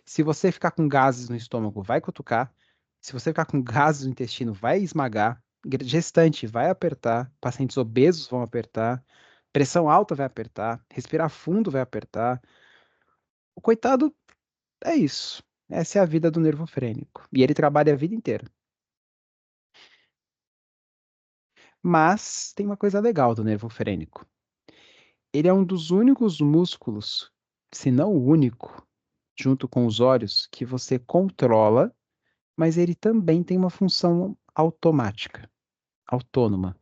Se você ficar com gases no estômago, vai cutucar. Se você ficar com gases no intestino, vai esmagar. Gestante vai apertar. Pacientes obesos vão apertar. Pressão alta vai apertar. Respirar fundo vai apertar. O coitado é isso. Essa é a vida do nervo frênico. E ele trabalha a vida inteira. Mas tem uma coisa legal do nervo frênico. Ele é um dos únicos músculos, se não o único, junto com os olhos, que você controla, mas ele também tem uma função automática, autônoma.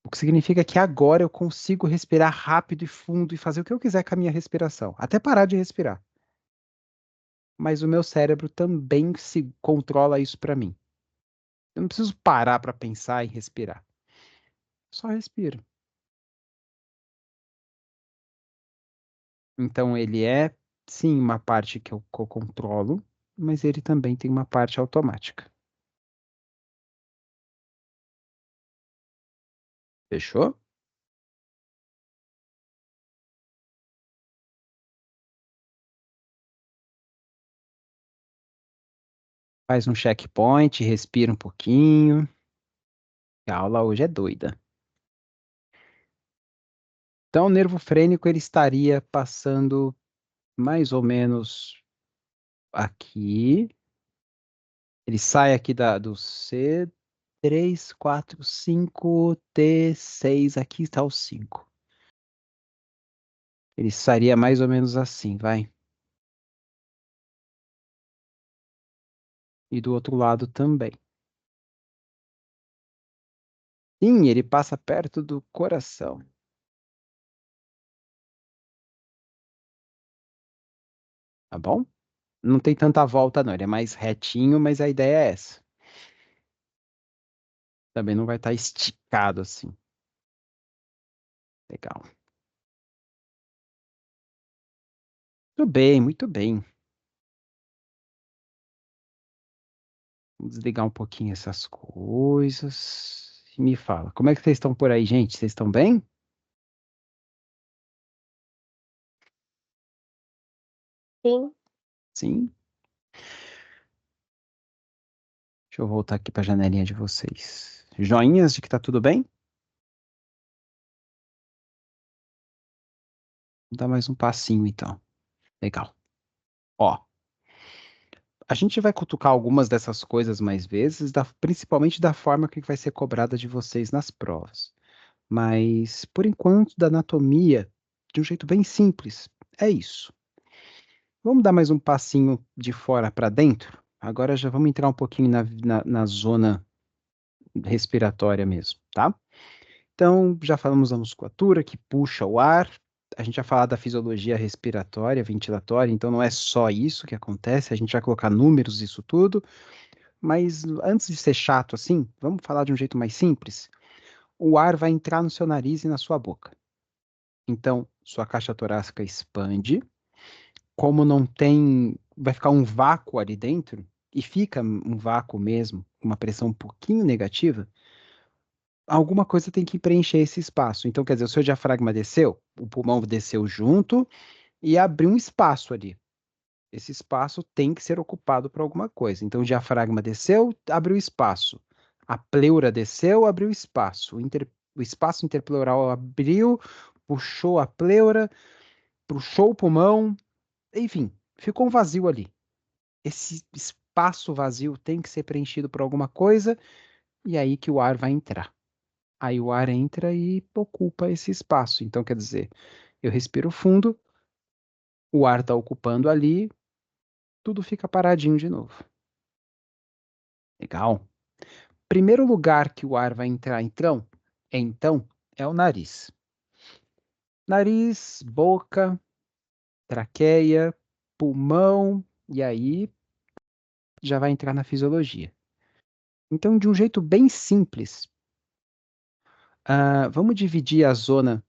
O que significa que agora eu consigo respirar rápido e fundo e fazer o que eu quiser com a minha respiração, até parar de respirar. Mas o meu cérebro também se controla isso para mim. Eu não preciso parar para pensar e respirar. Só respiro. Então ele é, sim, uma parte que eu controlo, mas ele também tem uma parte automática. Fechou? Faz um checkpoint, respira um pouquinho. A aula hoje é doida. Então, o nervo frênico ele estaria passando mais ou menos aqui. Ele sai aqui do C3, 4, 5, T6. Aqui está o 5. Ele estaria mais ou menos assim, vai. E do outro lado também. Sim, ele passa perto do coração, tá bom? Não tem tanta volta, não. Ele é mais retinho, mas a ideia é essa. Também não vai estar esticado assim. Legal. Muito bem, muito bem. Vou desligar um pouquinho essas coisas. E me fala, como é que vocês estão por aí, gente? Vocês estão bem? Sim, Sim? Deixa eu voltar aqui para a janelinha de vocês. Joinhas de que tá tudo bem? Vou dar mais um passinho, então. Legal. Ó, a gente vai cutucar algumas dessas coisas mais vezes, principalmente da forma que vai ser cobrada de vocês nas provas. Mas, por enquanto, da anatomia, de um jeito bem simples, é isso. Vamos dar mais um passinho de fora para dentro? Agora já vamos entrar um pouquinho na zona respiratória mesmo, tá? Então, já falamos da musculatura que puxa o ar, a gente já falou da fisiologia respiratória, ventilatória, então não é só isso que acontece, a gente vai colocar números isso tudo, mas antes de ser chato assim, vamos falar de um jeito mais simples. O ar vai entrar no seu nariz e na sua boca. Então, sua caixa torácica expande, como não tem, vai ficar um vácuo ali dentro, e fica um vácuo mesmo, uma pressão um pouquinho negativa, alguma coisa tem que preencher esse espaço. Então, quer dizer, o seu diafragma desceu, o pulmão desceu junto e abriu um espaço ali. Esse espaço tem que ser ocupado por alguma coisa. Então, o diafragma desceu, abriu espaço. A pleura desceu, abriu espaço. O espaço interpleural abriu, puxou a pleura, puxou o pulmão, enfim, ficou um vazio ali. Esse espaço vazio tem que ser preenchido por alguma coisa, e é aí que o ar vai entrar. Aí o ar entra e ocupa esse espaço. Então, quer dizer, eu respiro fundo, o ar está ocupando ali, tudo fica paradinho de novo. Legal? Primeiro lugar que o ar vai entrar, então, é o nariz. Nariz, boca, traqueia, pulmão, e aí já vai entrar na fisiologia. Então, de um jeito bem simples, vamos dividir a zona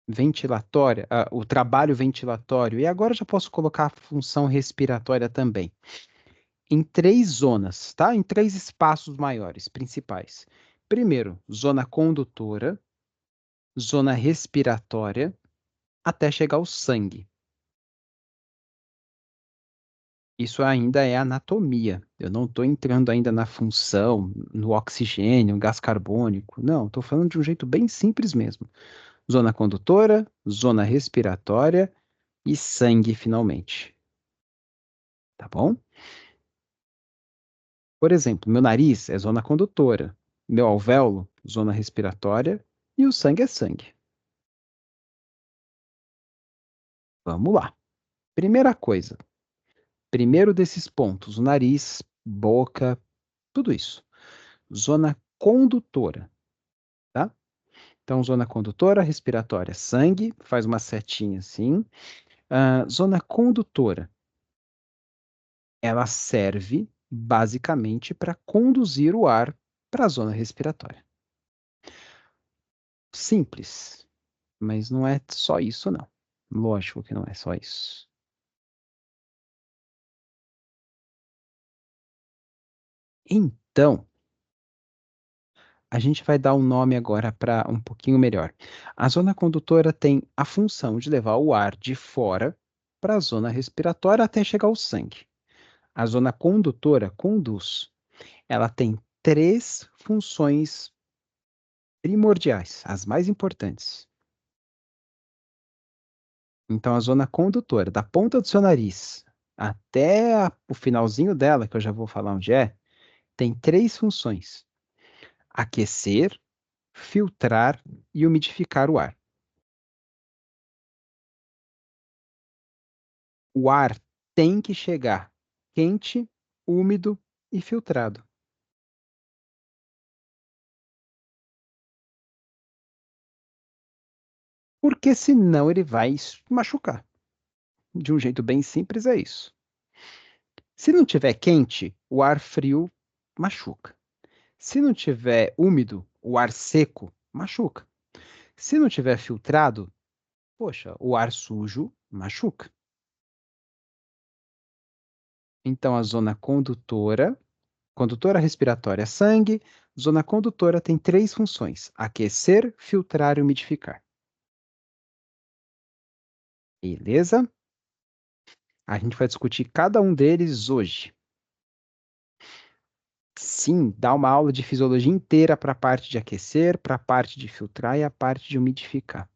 ventilatória, o trabalho ventilatório, e agora já posso colocar a função respiratória também, em três zonas, tá? Em três espaços maiores, principais. Primeiro, zona condutora, zona respiratória, até chegar ao sangue. Isso ainda é anatomia. Eu não estou entrando ainda na função, no oxigênio, gás carbônico. Não, estou falando de um jeito bem simples mesmo. Zona condutora, zona respiratória e sangue, finalmente. Tá bom? Por exemplo, meu nariz é zona condutora, meu alvéolo, zona respiratória e o sangue é sangue. Vamos lá. Primeira coisa, primeiro desses pontos, o nariz, boca, tudo isso. Zona condutora, tá? Então, zona condutora, respiratória, sangue, faz uma setinha assim. Zona condutora, ela serve basicamente para conduzir o ar para a zona respiratória. Simples, mas não é só isso, não. Lógico que não é só isso. Então, a gente vai dar um nome agora para um pouquinho melhor. A zona condutora tem a função de levar o ar de fora para a zona respiratória até chegar ao sangue. A zona condutora conduz. Ela tem três funções primordiais, as mais importantes. Então, a zona condutora, da ponta do seu nariz até o finalzinho dela, que eu já vou falar onde é, tem três funções: aquecer, filtrar e umidificar o ar. O ar tem que chegar quente, úmido e filtrado. Porque senão ele vai machucar. De um jeito bem simples é isso. Se não tiver quente, o ar frio machuca. Se não tiver úmido, o ar seco machuca. Se não tiver filtrado, poxa, o ar sujo machuca. Então a zona condutora, condutora respiratória é sangue, zona condutora tem três funções: aquecer, filtrar e umidificar. Beleza? A gente vai discutir cada um deles hoje. Sim, dá uma aula de fisiologia inteira para a parte de aquecer, para a parte de filtrar e a parte de umidificar.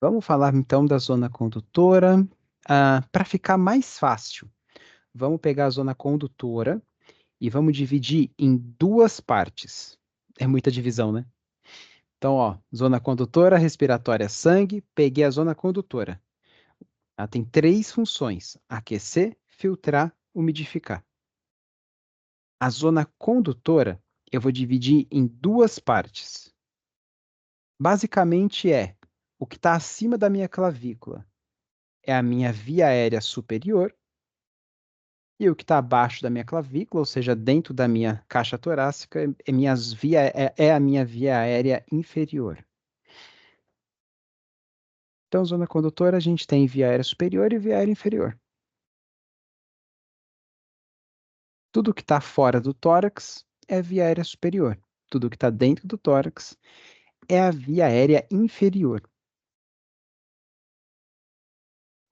Vamos falar então da zona condutora. Para ficar mais fácil, vamos pegar a zona condutora e vamos dividir em duas partes. É muita divisão, né? Então, ó, zona condutora, respiratória, sangue, peguei a zona condutora. Ela tem três funções: aquecer, filtrar, umidificar. A zona condutora eu vou dividir em duas partes. Basicamente é o que está acima da minha clavícula é a minha via aérea superior e o que está abaixo da minha clavícula, ou seja, dentro da minha caixa torácica, é a minha via aérea inferior. Então, zona condutora, a gente tem via aérea superior e via aérea inferior. Tudo que está fora do tórax é via aérea superior. Tudo que está dentro do tórax é a via aérea inferior.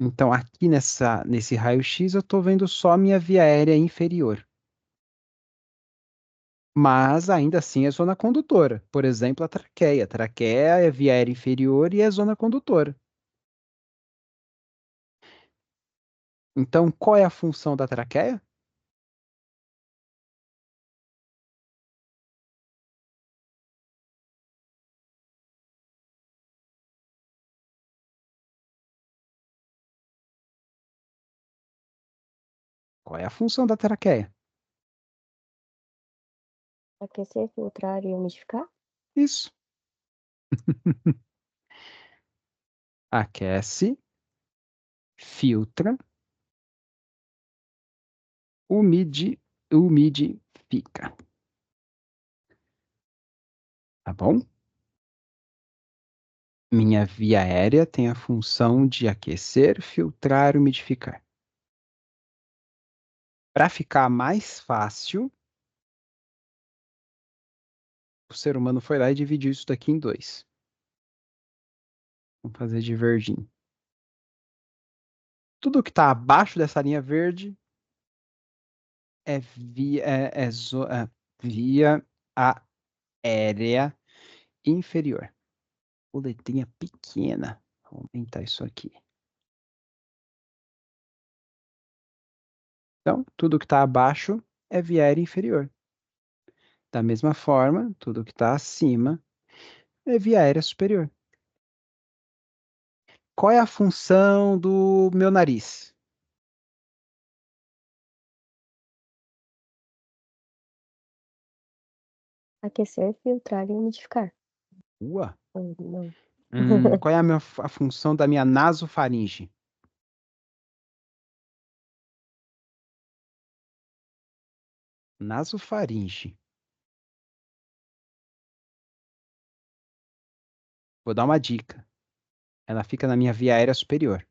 Então, aqui nesse raio-x, eu estou vendo só a minha via aérea inferior. Mas ainda assim é zona condutora. Por exemplo, a traqueia. A traqueia é via aérea inferior e é zona condutora. Então, qual é a função da traqueia? Qual é a função da traqueia? Aquecer, filtrar e umidificar? Isso. Aquece, filtra, umide, umidifica. Tá bom? Minha via aérea tem a função de aquecer, filtrar, umidificar. Para ficar mais fácil, o ser humano foi lá e dividiu isso daqui em dois. Vamos fazer de verdinho. Tudo que está abaixo dessa linha verde é via aérea inferior. O letrinha pequena. Vou aumentar isso aqui. Então, tudo que está abaixo é via aérea inferior. Da mesma forma, tudo que está acima é via aérea superior. Qual é a função do meu nariz? Aquecer, filtrar e umidificar. Ua. Não. Qual é a função da minha nasofaringe? Nasofaringe. Vou dar uma dica. Ela fica na minha via aérea superior.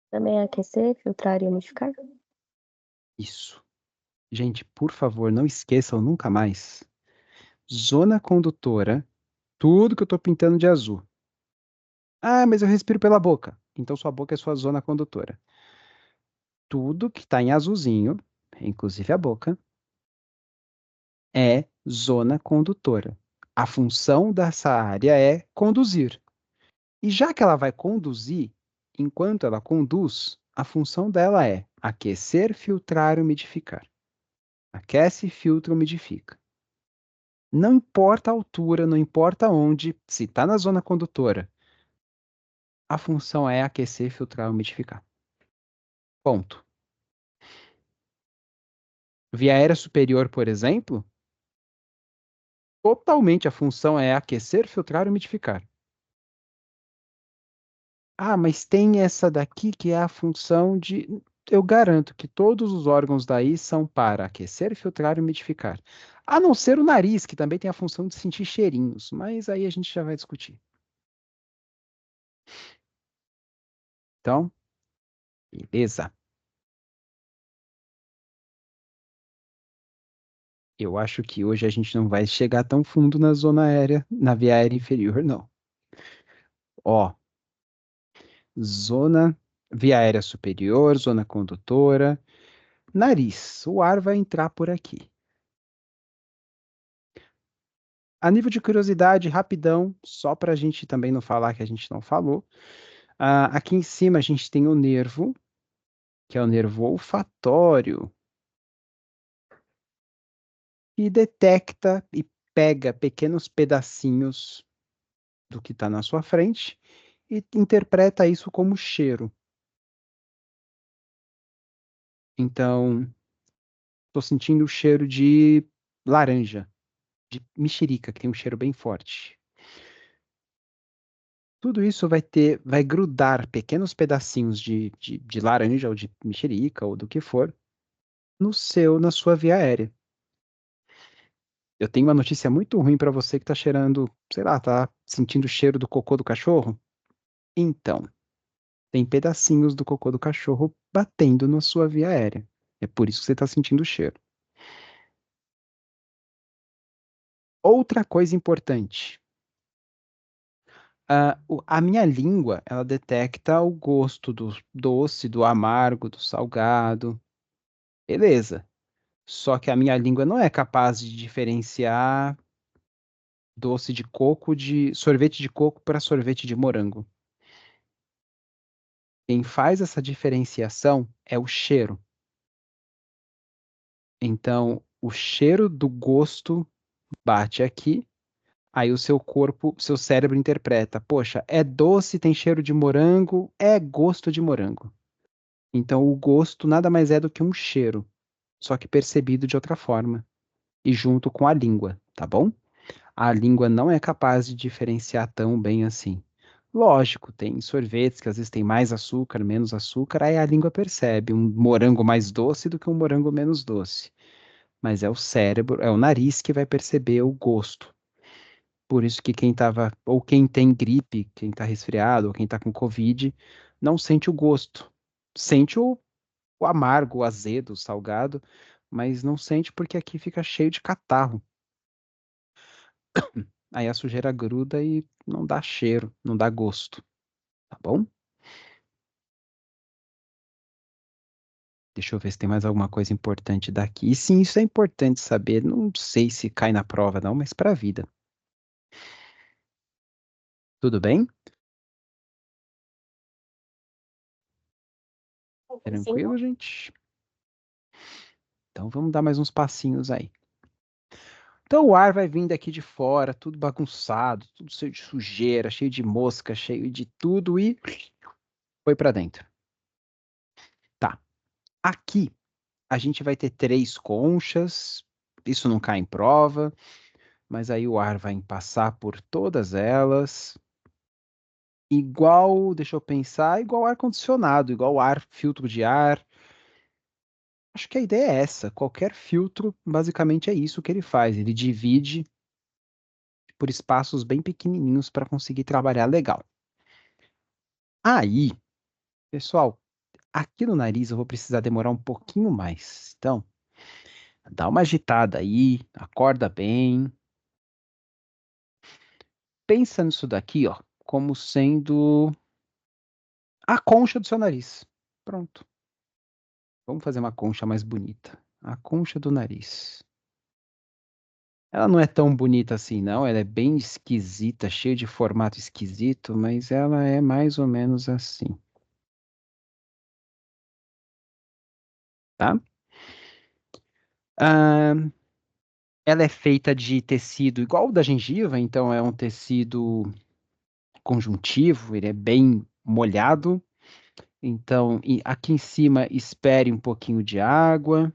Também é aquecer, filtrar e umidificar? Isso. Gente, por favor, não esqueçam nunca mais. Zona condutora, tudo que eu estou pintando de azul. Ah, mas eu respiro pela boca. Então sua boca é sua zona condutora. Tudo que está em azulzinho, inclusive a boca, é zona condutora. A função dessa área é conduzir. E já que ela vai conduzir, enquanto ela conduz, a função dela é aquecer, filtrar, umidificar. Aquece, filtra, umidifica. Não importa a altura, não importa onde, se está na zona condutora, a função é aquecer, filtrar, umidificar. Ponto. Via aérea superior, por exemplo, totalmente a função é aquecer, filtrar, umidificar. Ah, mas tem essa daqui que é a função de. Eu garanto que todos os órgãos daí são para aquecer, filtrar e umidificar. A não ser o nariz, que também tem a função de sentir cheirinhos, mas aí a gente já vai discutir. Então, beleza. Eu acho que hoje a gente não vai chegar tão fundo na zona aérea, na via aérea inferior, não. Ó, zona, via aérea superior, zona condutora, nariz. O ar vai entrar por aqui. A nível de curiosidade, rapidão, só para a gente também não falar que a gente não falou. Aqui em cima a gente tem o nervo, que é o nervo olfatório, que detecta e pega pequenos pedacinhos do que está na sua frente e interpreta isso como cheiro. Então, estou sentindo o cheiro de laranja, de mexerica, que tem um cheiro bem forte. Tudo isso vai grudar pequenos pedacinhos de laranja ou de mexerica ou do que for na sua via aérea. Eu tenho uma notícia muito ruim para você que tá cheirando, sei lá, tá sentindo o cheiro do cocô do cachorro. Então, tem pedacinhos do cocô do cachorro batendo na sua via aérea. É por isso que você tá sentindo o cheiro. Outra coisa importante. A minha língua, ela detecta o gosto do doce, do amargo, do salgado. Beleza. Só que a minha língua não é capaz de diferenciar doce de coco de sorvete de coco para sorvete de morango. Quem faz essa diferenciação é o cheiro. Então, o cheiro do gosto bate aqui, aí o seu corpo, seu cérebro interpreta: poxa, é doce, tem cheiro de morango, é gosto de morango. Então, o gosto nada mais é do que um cheiro, só que percebido de outra forma e junto com a língua, tá bom? A língua não é capaz de diferenciar tão bem assim. Lógico, tem sorvetes que às vezes tem mais açúcar, menos açúcar, aí a língua percebe um morango mais doce do que um morango menos doce. Mas é o cérebro, é o nariz que vai perceber o gosto. Por isso que quem tava, ou quem tem gripe, quem tá resfriado, ou quem tá com Covid, não sente o gosto. Sente o amargo, o azedo, o salgado, mas não sente porque aqui fica cheio de catarro. Aí a sujeira gruda e não dá cheiro, não dá gosto, tá bom? Deixa eu ver se tem mais alguma coisa importante daqui. E sim, isso é importante saber. Não sei se cai na prova, não, mas para a vida. Tudo bem? Sim. Tranquilo, gente? Então vamos dar mais uns passinhos aí. Então o ar vai vindo aqui de fora, tudo bagunçado, tudo cheio de sujeira, cheio de mosca, cheio de tudo e foi para dentro. Tá. Aqui a gente vai ter três conchas. Isso não cai em prova, mas aí o ar vai passar por todas elas. Igual, deixa eu pensar, igual ar-condicionado, igual ar, filtro de ar. Acho que a ideia é essa. Qualquer filtro, basicamente é isso que ele faz. Ele divide por espaços bem pequenininhos para conseguir trabalhar legal. Aí, pessoal, aqui no nariz eu vou precisar demorar um pouquinho mais. Então, dá uma agitada aí, acorda bem. Pensa nisso daqui, ó, como sendo a concha do seu nariz. Pronto. Vamos fazer uma concha mais bonita. A concha do nariz. Ela não é tão bonita assim, não. Ela é bem esquisita, cheia de formato esquisito, mas ela é mais ou menos assim, tá? Ah, ela é feita de tecido igual o da gengiva, então é um tecido conjuntivo, ele é bem molhado. Então, aqui em cima, espere um pouquinho de água.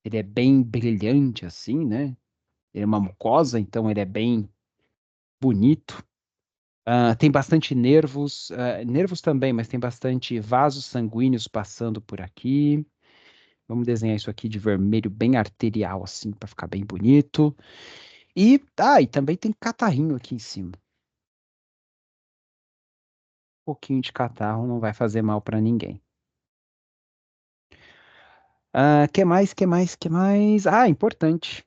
Ele é bem brilhante assim, né? Ele é uma mucosa, então ele é bem bonito. Tem bastante nervos, nervos também, mas tem bastante vasos sanguíneos passando por aqui. Vamos desenhar isso aqui de vermelho bem arterial, assim, para ficar bem bonito. E também tem catarrinho aqui em cima. Um pouquinho de catarro não vai fazer mal para ninguém. Que mais, que mais, que mais? Importante.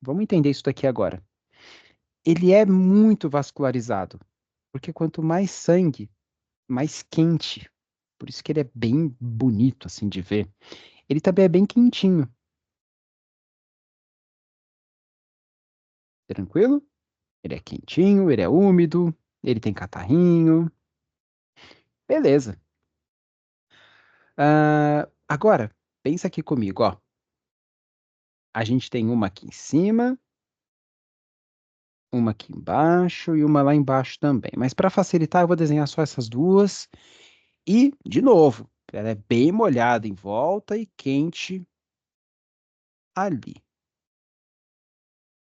Vamos entender isso daqui agora. Ele é muito vascularizado, porque quanto mais sangue, mais quente. Por isso que ele é bem bonito, assim, de ver. Ele também é bem quentinho. Tranquilo? Ele é quentinho, ele é úmido, ele tem catarrinho. Beleza. Agora, pensa aqui comigo, ó. A gente tem uma aqui em cima, uma aqui embaixo e uma lá embaixo também. Mas para facilitar, eu vou desenhar só essas duas. E, de novo, ela é bem molhada em volta e quente ali.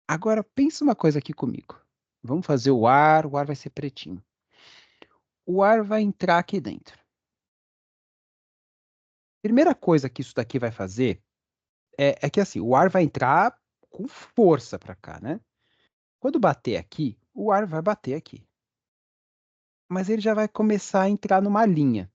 Agora, pensa uma coisa aqui comigo. Vamos fazer o ar vai ser pretinho. O ar vai entrar aqui dentro. Primeira coisa que isso daqui vai fazer é que assim, o ar vai entrar com força para cá, né? Quando bater aqui, o ar vai bater aqui. Mas ele já vai começar a entrar numa linha.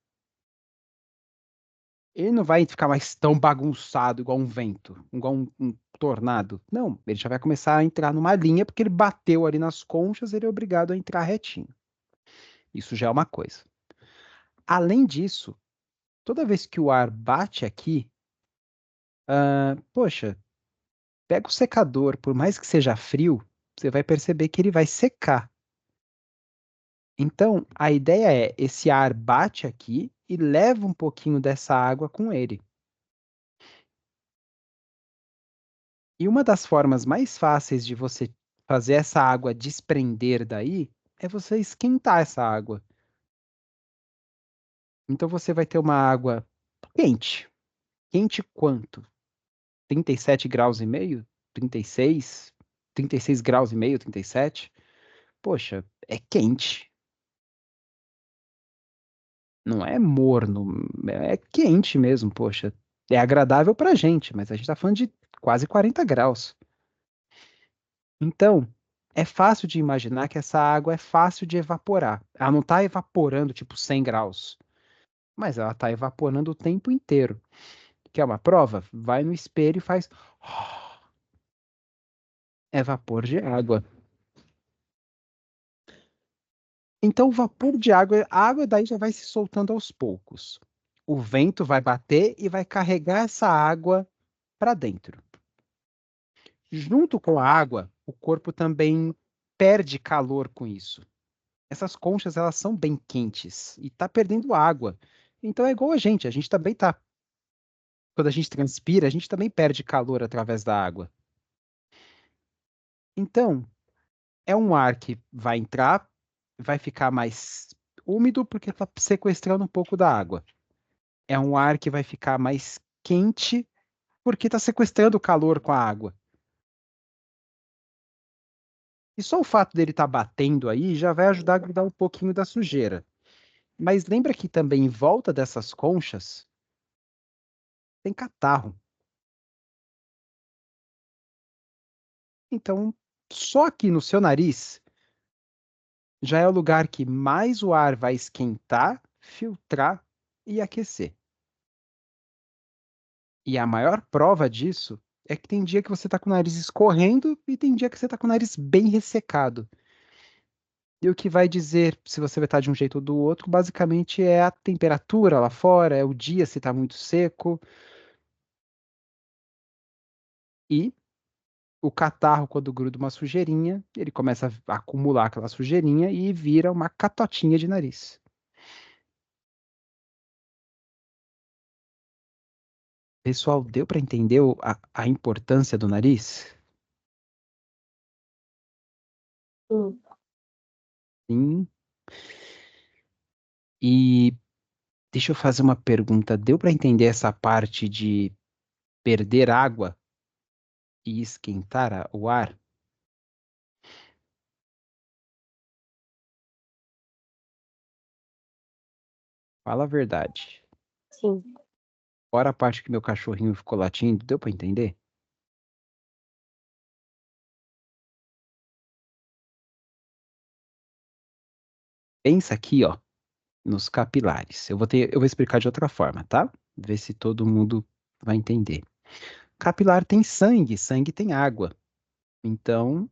Ele não vai ficar mais tão bagunçado igual um vento, igual um tornado. Não, ele já vai começar a entrar numa linha, porque ele bateu ali nas conchas, ele é obrigado a entrar retinho. Isso já é uma coisa. Além disso, toda vez que o ar bate aqui, poxa, pega o secador, por mais que seja frio, você vai perceber que ele vai secar. Então, a ideia é, esse ar bate aqui e leva um pouquinho dessa água com ele. E uma das formas mais fáceis de você fazer essa água desprender daí é você esquentar essa água. Então você vai ter uma água quente. Quente quanto? 37 graus e meio? 36? 36 graus e meio, 37? Poxa, é quente. Não é morno, é quente mesmo, poxa. É agradável pra gente, mas a gente tá falando de quase 40 graus. Então, é fácil de imaginar que essa água é fácil de evaporar. Ela não está evaporando tipo 100 graus, mas ela está evaporando o tempo inteiro. Quer uma prova? Vai no espelho e faz. É vapor de água. Então, o vapor de água, a água daí já vai se soltando aos poucos. O vento vai bater e vai carregar essa água para dentro. Junto com a água, o corpo também perde calor com isso. Essas conchas elas são bem quentes e tá perdendo água. Então é igual a gente também tá. Quando a gente transpira, a gente também perde calor através da água. Então, é um ar que vai entrar, vai ficar mais úmido porque está sequestrando um pouco da água. É um ar que vai ficar mais quente porque está sequestrando o calor com a água. E só o fato dele estar batendo aí já vai ajudar a grudar um pouquinho da sujeira. Mas lembra que também em volta dessas conchas tem catarro. Então, só aqui no seu nariz já é o lugar que mais o ar vai esquentar, filtrar e aquecer. E a maior prova disso é que tem dia que você está com o nariz escorrendo e tem dia que você está com o nariz bem ressecado. E o que vai dizer se você vai estar de um jeito ou do outro, basicamente é a temperatura lá fora, é o dia se está muito seco e o catarro, quando gruda uma sujeirinha, ele começa a acumular aquela sujeirinha e vira uma catotinha de nariz. Pessoal, deu para entender a importância do nariz? Hum. Sim. E deixa eu fazer uma pergunta. Deu para entender essa parte de perder água e esquentar o ar? Fala a verdade. Sim. Fora a parte que meu cachorrinho ficou latindo, deu para entender? Pensa aqui, ó, nos capilares. Eu vou explicar de outra forma, tá? Ver se todo mundo vai entender. Capilar tem sangue, sangue tem água. Então,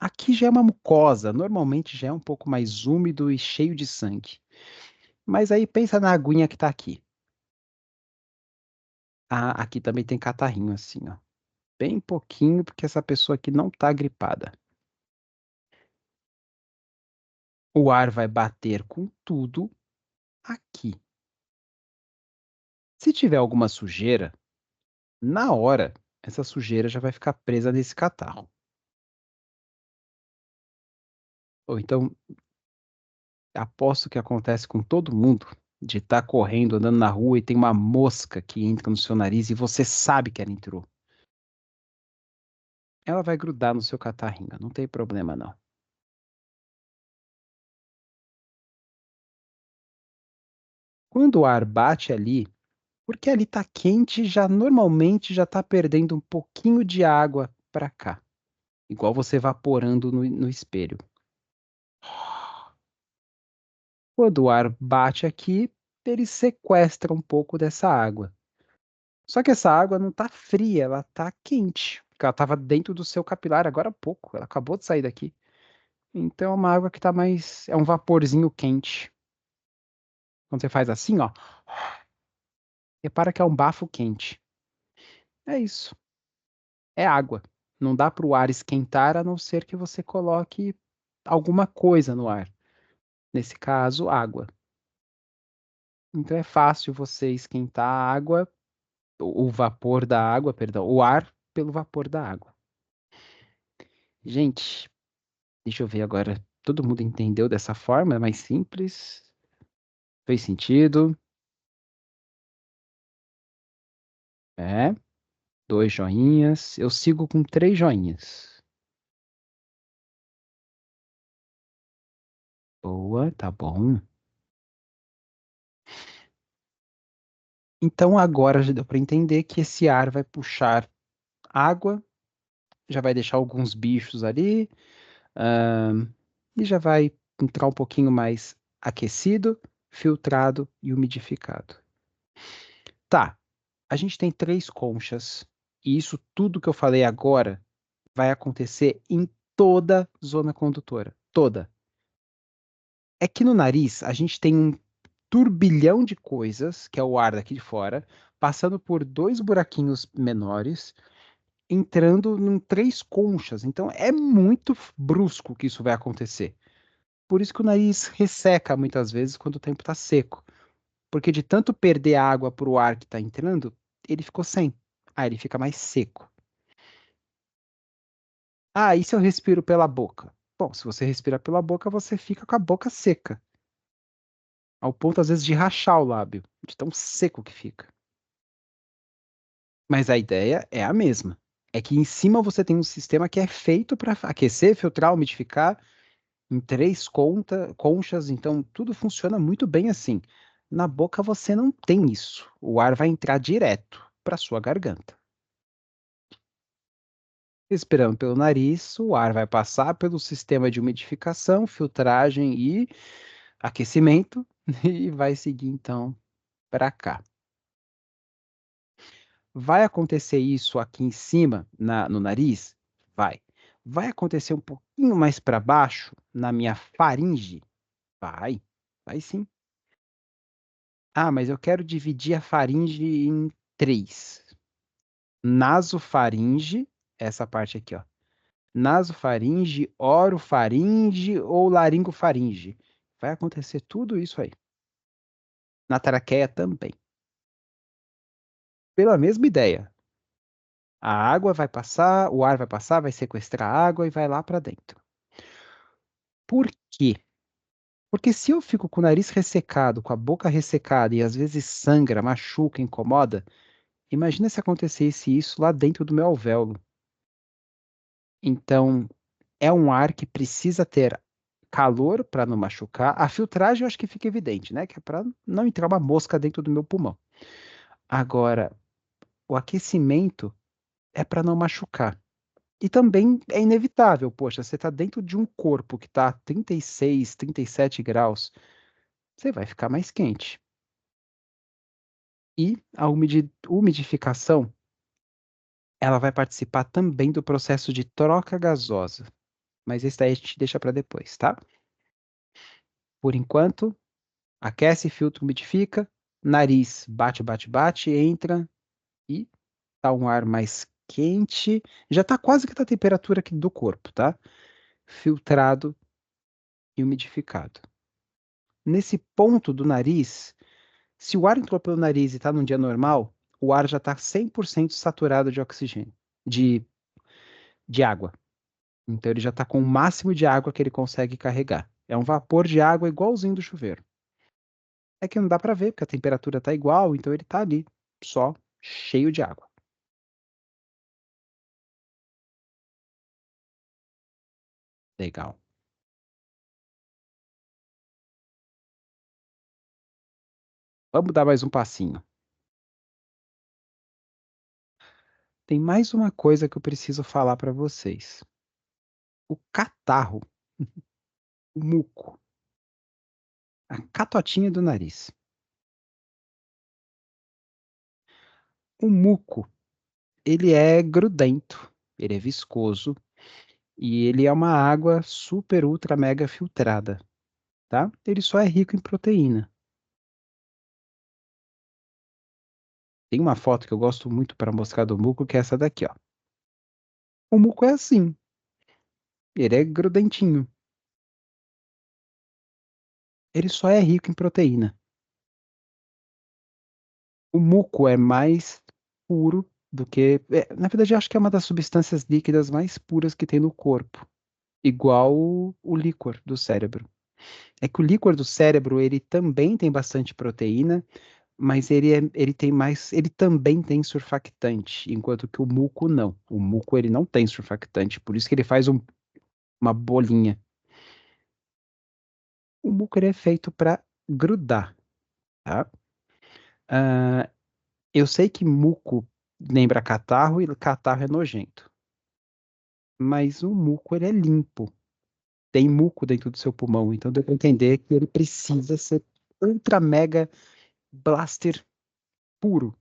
aqui já é uma mucosa, normalmente já é um pouco mais úmido e cheio de sangue. Mas aí pensa na aguinha que tá aqui. Ah, aqui também tem catarrinho assim, ó. Bem pouquinho, porque essa pessoa aqui não tá gripada. O ar vai bater com tudo aqui. Se tiver alguma sujeira, na hora, essa sujeira já vai ficar presa nesse catarro. Ou então, aposto que acontece com todo mundo, de estar correndo, andando na rua e tem uma mosca que entra no seu nariz e você sabe que ela entrou. Ela vai grudar no seu catarrinho, não tem problema não. Quando o ar bate ali, porque ali tá quente, já normalmente já tá perdendo um pouquinho de água para cá, igual você evaporando no espelho. Quando o ar bate aqui, ele sequestra um pouco dessa água. Só que essa água não tá fria, ela tá quente, porque ela estava dentro do seu capilar agora há pouco, ela acabou de sair daqui. Então é uma água que tá mais, é um vaporzinho quente. Quando você faz assim, ó, repara que é um bafo quente. É isso, é água. Não dá para o ar esquentar a não ser que você coloque alguma coisa no ar. Nesse caso, água. Então é fácil você esquentar a água, o vapor da água, perdão, o ar pelo vapor da água. Gente, deixa eu ver agora. Todo mundo entendeu dessa forma? É mais simples? Fez sentido? É. 2 joinhas. Eu sigo com 3 joinhas. Boa, tá bom. Então agora já deu para entender que esse ar vai puxar água, já vai deixar alguns bichos ali, ahn, e já vai entrar um pouquinho mais aquecido, filtrado e umidificado. Tá, a gente tem 3 conchas, e isso tudo que eu falei agora vai acontecer em toda zona condutora. Toda. É que no nariz a gente tem um turbilhão de coisas, que é o ar daqui de fora, passando por 2 buraquinhos menores, entrando em 3 conchas. Então é muito brusco que isso vai acontecer. Por isso que o nariz resseca muitas vezes quando o tempo está seco. Porque de tanto perder água para o ar que está entrando, ele ficou sem. Aí ele fica mais seco. Ah, e se eu respiro pela boca? Bom, se você respira pela boca, você fica com a boca seca. Ao ponto, às vezes, de rachar o lábio, de tão seco que fica. Mas a ideia é a mesma. É que em cima você tem um sistema que é feito para aquecer, filtrar, umidificar em 3 conchas, então tudo funciona muito bem assim. Na boca você não tem isso. O ar vai entrar direto para sua garganta. Respirando pelo nariz, o ar vai passar pelo sistema de umidificação, filtragem e aquecimento e vai seguir então para cá. Vai acontecer isso aqui em cima, no nariz? Vai. Vai acontecer um pouquinho mais para baixo, na minha faringe? Vai. Vai sim. Ah, mas eu quero dividir a faringe em 3. Nasofaringe, essa parte aqui, ó. Nasofaringe, orofaringe ou laringofaringe. Vai acontecer tudo isso aí. Na traqueia também. Pela mesma ideia. A água vai passar, o ar vai passar, vai sequestrar a água e vai lá para dentro. Por quê? Porque se eu fico com o nariz ressecado, com a boca ressecada e às vezes sangra, machuca, incomoda, imagina se acontecesse isso lá dentro do meu alvéolo. Então, é um ar que precisa ter calor para não machucar. A filtragem eu acho que fica evidente, né? Que é para não entrar uma mosca dentro do meu pulmão. Agora, o aquecimento é para não machucar. E também é inevitável, poxa, você está dentro de um corpo que está a 36, 37 graus, você vai ficar mais quente. E a umidificação, ela vai participar também do processo de troca gasosa. Mas esse daí a gente deixa para depois, tá? Por enquanto, aquece, filtra, umidifica, nariz bate, bate, bate, entra e tá um ar mais quente. Já tá quase que da temperatura aqui do corpo, tá? Filtrado e umidificado. Nesse ponto do nariz, se o ar entrou pelo nariz e está num dia normal, o ar já está 100% saturado de oxigênio, de água. Então ele já está com o máximo de água que ele consegue carregar. É um vapor de água igualzinho do chuveiro. É que não dá para ver, porque a temperatura está igual, então ele está ali, só cheio de água. Legal. Vamos dar mais um passinho. Tem mais uma coisa que eu preciso falar para vocês. O catarro, o muco, a catotinha do nariz. O muco, ele é grudento, ele é viscoso e ele é uma água super, ultra, mega filtrada, tá? Ele só é rico em proteína. Tem uma foto que eu gosto muito para mostrar do muco, que é essa daqui, ó. O muco é assim, ele é grudentinho. Ele só é rico em proteína. O muco é mais puro do que. Na verdade, eu acho que é uma das substâncias líquidas mais puras que tem no corpo. Igual o líquor do cérebro. É que o líquor do cérebro, ele também tem bastante proteína, mas ele tem mais, ele também tem surfactante, enquanto que o muco não. O muco ele não tem surfactante, por isso que ele faz uma bolinha. O muco ele é feito para grudar, tá? Ah, eu sei que muco lembra catarro e catarro é nojento, mas o muco ele é limpo. Tem muco dentro do seu pulmão, então deu para entender que ele precisa ser ultra mega blaster puro,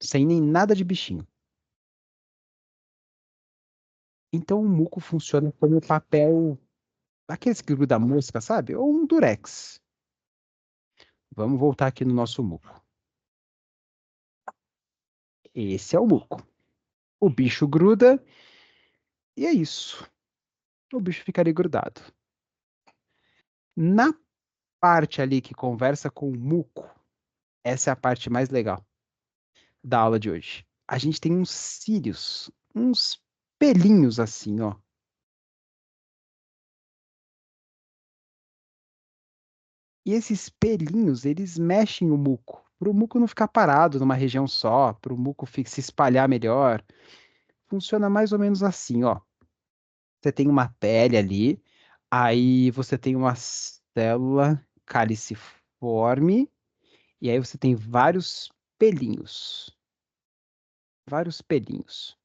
sem nem nada de bichinho. Então o muco funciona como papel, aqueles que gruda mosca, sabe? Ou um durex. Vamos voltar aqui no nosso muco. Esse é o muco. O bicho gruda e é isso. O bicho ficaria grudado. Na parte ali que conversa com o muco, essa é a parte mais legal da aula de hoje. A gente tem uns cílios, uns pelinhos assim, ó. E esses pelinhos, eles mexem o muco, para o muco não ficar parado numa região só, para o muco se espalhar melhor. Funciona mais ou menos assim, ó. Você tem uma pele ali, aí você tem uma célula caliciforme, e aí você tem vários pelinhos. Vários pelinhos.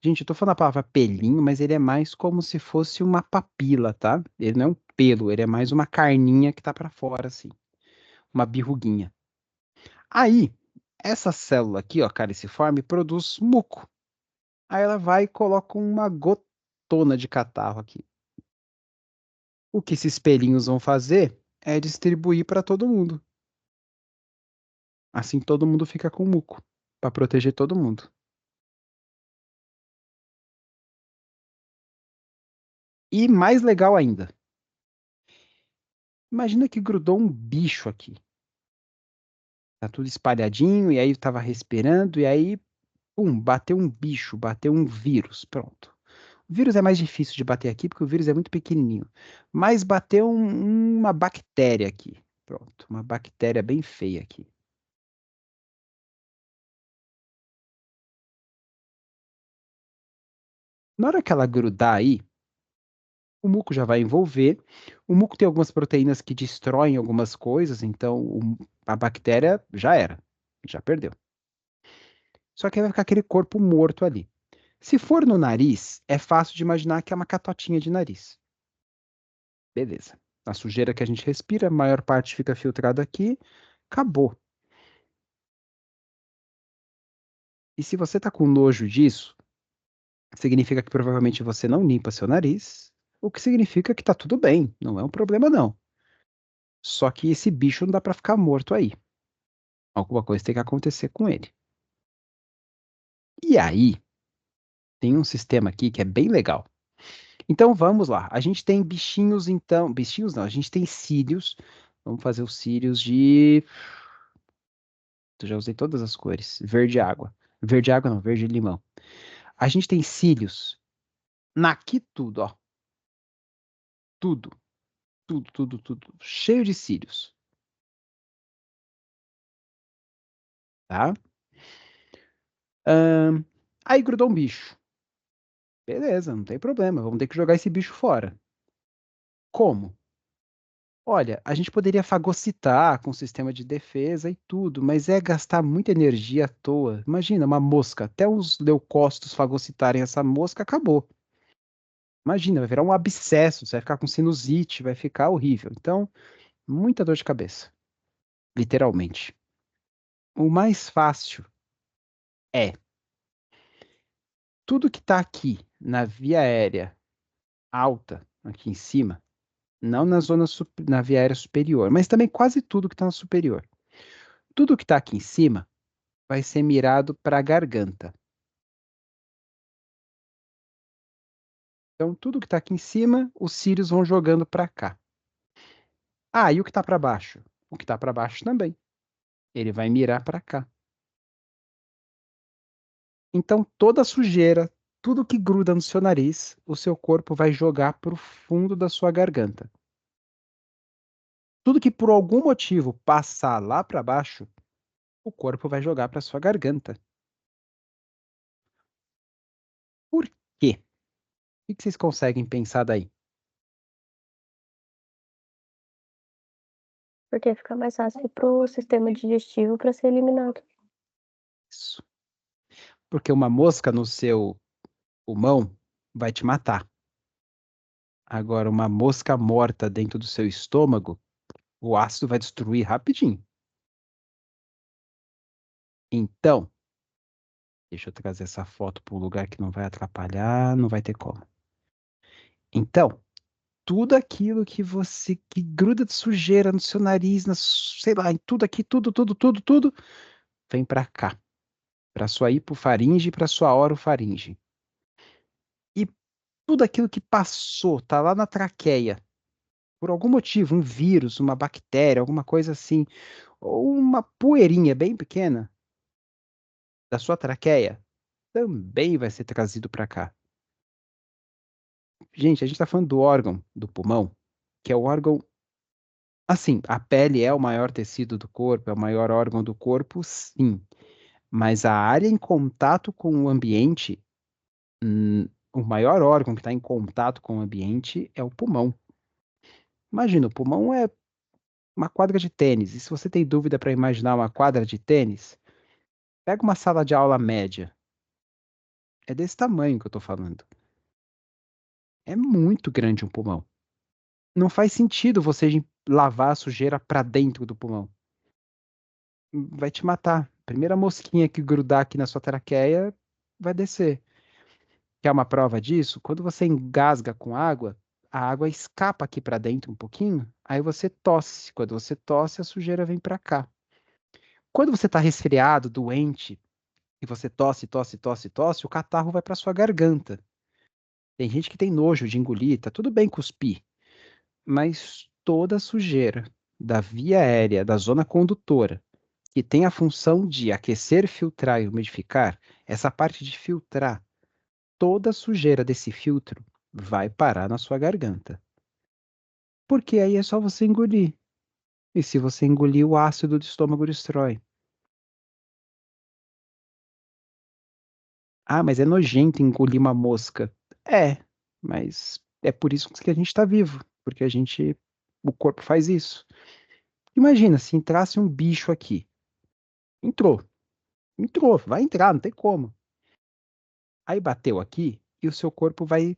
Gente, eu tô falando a palavra pelinho, mas ele é mais como se fosse uma papila, tá? Ele não é um pelo, ele é mais uma carninha que tá pra fora, assim. Uma birruguinha. Aí, essa célula aqui, ó, caliciforme, produz muco. Aí ela vai e coloca uma gotona de catarro aqui. O que esses pelinhos vão fazer é distribuir para todo mundo. Assim todo mundo fica com muco, para proteger todo mundo. E mais legal ainda, imagina que grudou um bicho aqui. Tá tudo espalhadinho, e aí tava respirando, e aí, pum, bateu um bicho, bateu um vírus, pronto. O vírus é mais difícil de bater aqui, porque o vírus é muito pequenininho. Mas bateu uma bactéria aqui. Pronto, uma bactéria bem feia aqui. Na hora que ela grudar aí, o muco já vai envolver. O muco tem algumas proteínas que destroem algumas coisas, então a bactéria já era, já perdeu. Só que aí vai ficar aquele corpo morto ali. Se for no nariz, é fácil de imaginar que é uma catotinha de nariz. Beleza. A sujeira que a gente respira, a maior parte fica filtrada aqui, acabou. E se você tá com nojo disso, significa que provavelmente você não limpa seu nariz, o que significa que tá tudo bem, não é um problema não. Só que esse bicho não dá pra ficar morto aí. Alguma coisa tem que acontecer com ele. E aí, tem um sistema aqui que é bem legal. Então vamos lá. A gente tem bichinhos, então. Bichinhos não, a gente tem cílios. Vamos fazer os cílios de. Eu já usei todas as cores. Verde água. Verde água não, verde limão. A gente tem cílios. Naqui tudo, ó. Tudo, tudo, tudo, tudo. Cheio de cílios, tá? Aí grudou um bicho. Beleza, não tem problema. Vamos ter que jogar esse bicho fora. Como? Olha, a gente poderia fagocitar com sistema de defesa e tudo, mas é gastar muita energia à toa. Imagina, uma mosca, até os leucócitos fagocitarem essa mosca, acabou. Imagina, vai virar um abscesso, você vai ficar com sinusite, vai ficar horrível. Então, muita dor de cabeça, literalmente. O mais fácil é tudo que está aqui na via aérea alta, aqui em cima, não na na via aérea superior, mas também quase tudo que está na superior. Tudo que está aqui em cima vai ser mirado para a garganta. Então, tudo que está aqui em cima, os cílios vão jogando para cá. Ah, e o que está para baixo? O que está para baixo também. Ele vai mirar para cá. Então, toda a sujeira, tudo que gruda no seu nariz, o seu corpo vai jogar para o fundo da sua garganta. Tudo que por algum motivo passar lá para baixo, o corpo vai jogar para sua garganta. Por quê? O que vocês conseguem pensar daí? Porque fica mais fácil pro sistema digestivo para ser eliminado. Isso. Porque uma mosca no seu pulmão vai te matar. Agora, uma mosca morta dentro do seu estômago, o ácido vai destruir rapidinho. Então, deixa eu trazer essa foto para um lugar que não vai atrapalhar, não vai ter como. Então, tudo aquilo que gruda de sujeira no seu nariz, sei lá, em tudo aqui, tudo, vem para cá, para sua hipofaringe e para sua orofaringe. E tudo aquilo que passou, tá lá na traqueia, por algum motivo, um vírus, uma bactéria, alguma coisa assim, ou uma poeirinha bem pequena da sua traqueia, também vai ser trazido para cá. Gente, a gente está falando do órgão do pulmão, que é o órgão. Assim, a pele é o maior tecido do corpo, é o maior órgão do corpo, sim. Mas a área em contato com o ambiente, o maior órgão que está em contato com o ambiente é o pulmão. Imagina, o pulmão é uma quadra de tênis. E se você tem dúvida para imaginar uma quadra de tênis, pega uma sala de aula média. É desse tamanho que eu estou falando. É muito grande um pulmão. Não faz sentido você lavar a sujeira para dentro do pulmão. Vai te matar. Primeira mosquinha que grudar aqui na sua traqueia vai descer. Quer uma prova disso? Quando você engasga com água, a água escapa aqui para dentro um pouquinho, aí você tosse. Quando você tosse, a sujeira vem para cá. Quando você está resfriado, doente, e você tosse, o catarro vai para sua garganta. Tem gente que tem nojo de engolir, tá tudo bem cuspir, mas toda a sujeira da via aérea, da zona condutora, que tem a função de aquecer, filtrar e umidificar, essa parte de filtrar, toda a sujeira desse filtro vai parar na sua garganta. Porque aí é só você engolir. E se você engolir, o ácido do estômago destrói. Ah, mas é nojento engolir uma mosca. É, mas é por isso que a gente está vivo, porque o corpo faz isso. Imagina se entrasse um bicho aqui. Entrou, entrou, vai entrar, não tem como. Aí bateu aqui e o seu corpo vai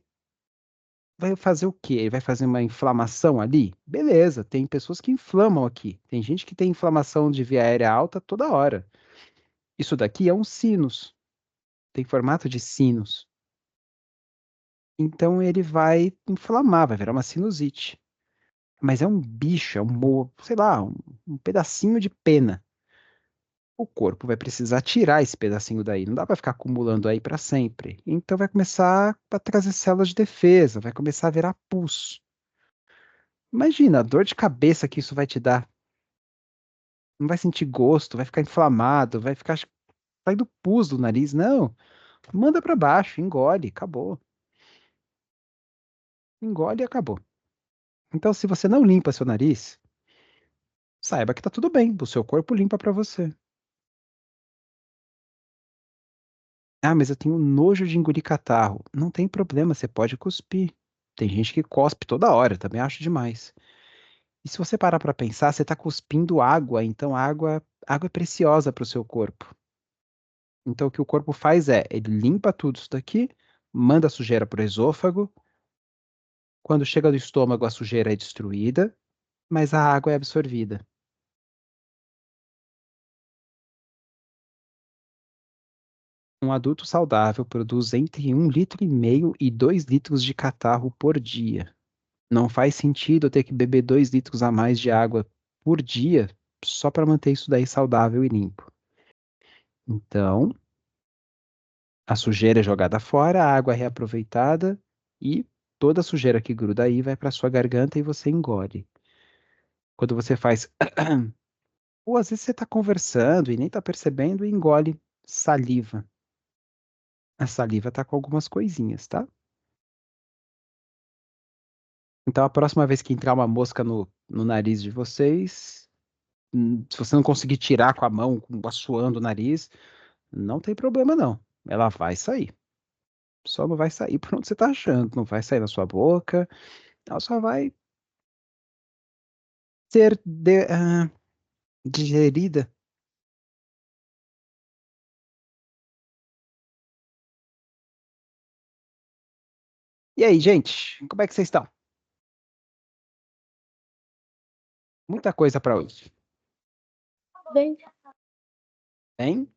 fazer o quê? Ele vai fazer uma inflamação ali? Beleza, tem pessoas que inflamam aqui. Tem gente que tem inflamação de via aérea alta toda hora. Isso daqui é um sinus, tem formato de sinus. Então ele vai inflamar, vai virar uma sinusite. Mas é um bicho, sei lá, um pedacinho de pena. O corpo vai precisar tirar esse pedacinho daí, não dá para ficar acumulando aí para sempre. Então vai começar a trazer células de defesa, vai começar a virar pus. Imagina a dor de cabeça que isso vai te dar. Não vai sentir gosto, vai ficar inflamado, vai ficar saindo pus do nariz. Não, manda para baixo, engole, acabou. Engole e acabou. Então, se você não limpa seu nariz, saiba que tá tudo bem, o seu corpo limpa para você. Ah, mas eu tenho nojo de engolir catarro. Não tem problema, você pode cuspir. Tem gente que cospe toda hora, eu também acho demais. E se você parar para pensar, você está cuspindo água, então água é preciosa para o seu corpo. Então o que o corpo faz é, ele limpa tudo isso daqui, manda a sujeira para o esôfago. Quando chega no estômago, a sujeira é destruída, mas a água é absorvida. Um adulto saudável produz entre 1,5 litro e 2 litros de catarro por dia. Não faz sentido eu ter que beber 2 litros a mais de água por dia só para manter isso daí saudável e limpo. Então, a sujeira é jogada fora, a água é reaproveitada e toda a sujeira que gruda aí vai para sua garganta e você engole. Quando você faz, ou às vezes você está conversando e nem está percebendo e engole saliva. A saliva está com algumas coisinhas, tá? Então, a próxima vez que entrar uma mosca no nariz de vocês, se você não conseguir tirar com a mão, assoando o nariz, não tem problema não. Ela vai sair. Só não vai sair por onde você está achando. Não vai sair na sua boca. Ela só vai ser digerida. E aí, gente? Como é que vocês estão? Muita coisa para hoje. Bem, Hein?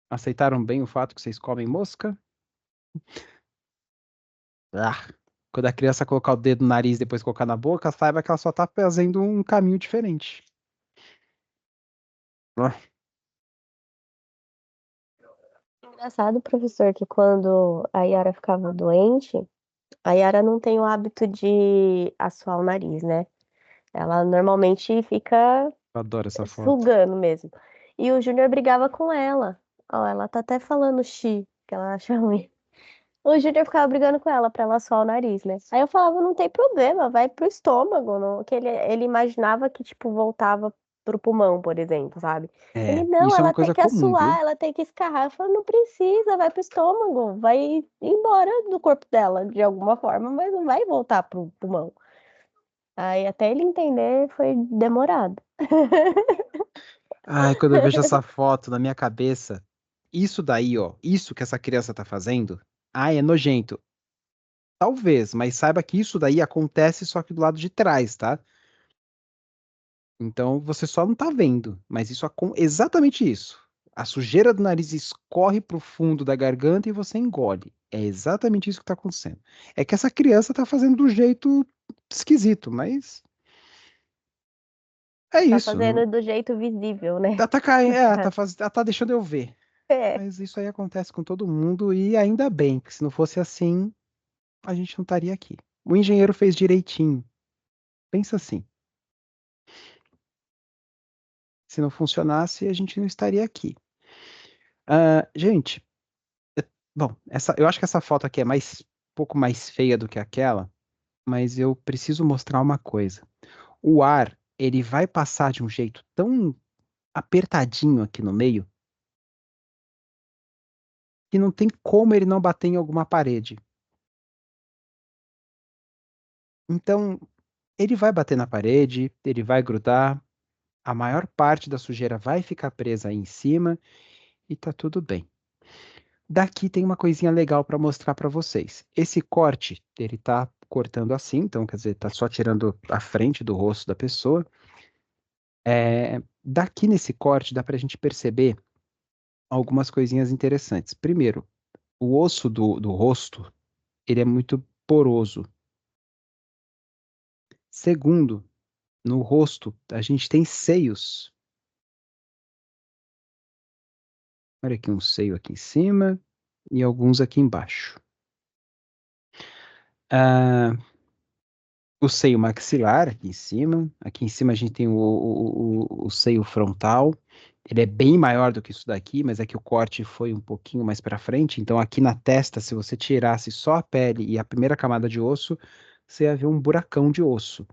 Aceitaram bem o fato que vocês comem mosca? Ah, quando a criança colocar o dedo no nariz e depois colocar na boca, saiba que ela só está fazendo um caminho diferente. Ah, engraçado, professor, que quando a Yara ficava doente, a Yara não tem o hábito de assoar o nariz, né? Ela normalmente fica eu adoro essa foto. sugando mesmo. E o Júnior brigava com ela. Ó, ela tá até falando xi, que ela acha ruim. O Júnior ficava brigando com ela pra ela assoar o nariz, né? Aí eu falava, não tem problema, vai pro estômago. Não... Que ele imaginava que, tipo, voltava pro pulmão, por exemplo, sabe? Ele, É, não, isso é uma ela tem coisa que comum, assoar, viu? ela tem que escarrar. Eu falo, não precisa, vai pro estômago, vai embora do corpo dela de alguma forma, mas não vai voltar pro pulmão. Aí até ele entender foi demorado. Ai, quando eu vejo essa foto na minha cabeça, isso daí, ó, isso que essa criança tá fazendo, ai, é nojento. Talvez, mas saiba que isso daí acontece só que do lado de trás, tá? Então você só não tá vendo, mas exatamente isso. A sujeira do nariz escorre pro fundo da garganta e você engole. É exatamente isso que tá acontecendo. É que essa criança tá fazendo do jeito esquisito, mas é Tá isso. fazendo do jeito visível, né? Ela tá caindo, No caso. ela tá deixando eu ver. É, Mas isso aí acontece com todo mundo e ainda bem, que se não fosse assim, a gente não estaria aqui. O engenheiro fez direitinho. Pensa assim, se não funcionasse, a gente não estaria aqui. Ah, gente, bom, eu acho que essa foto aqui é um pouco mais feia do que aquela, mas eu preciso mostrar uma coisa. O ar, ele vai passar de um jeito tão apertadinho aqui no meio que não tem como ele não bater em alguma parede. Então, ele vai bater na parede, ele vai grudar, a maior parte da sujeira vai ficar presa aí em cima e tá tudo bem. Daqui tem uma coisinha legal para mostrar para vocês. Esse corte, ele tá cortando assim, então quer dizer, tá só tirando a frente do rosto da pessoa. Daqui nesse corte dá para a gente perceber algumas coisinhas interessantes. Primeiro, o osso do rosto, ele é muito poroso. Segundo, no rosto a gente tem seios. Olha aqui um seio aqui em cima e alguns aqui embaixo. Ah, o seio maxilar aqui em cima. Aqui em cima a gente tem o seio frontal. Ele é bem maior do que isso daqui, mas é que o corte foi um pouquinho mais para frente. Então, aqui na testa, se você tirasse só a pele e a primeira camada de osso, você ia ver um buracão de osso.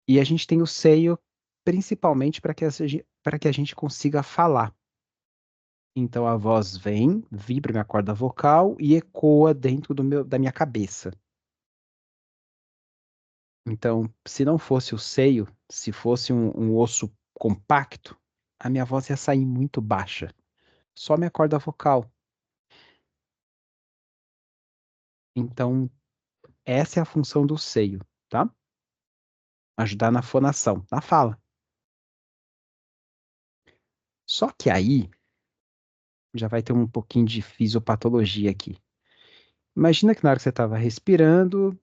E a gente tem o seio principalmente para que a gente consiga falar. Então, a voz vem, vibra na corda vocal e ecoa dentro da minha cabeça. Então, se não fosse o seio, se fosse um osso compacto, a minha voz ia sair muito baixa. Só minha corda vocal. Então, essa é a função do seio, tá? Ajudar na fonação, na fala. Só que aí já vai ter um pouquinho de fisiopatologia aqui. Imagina que na hora que você estava respirando,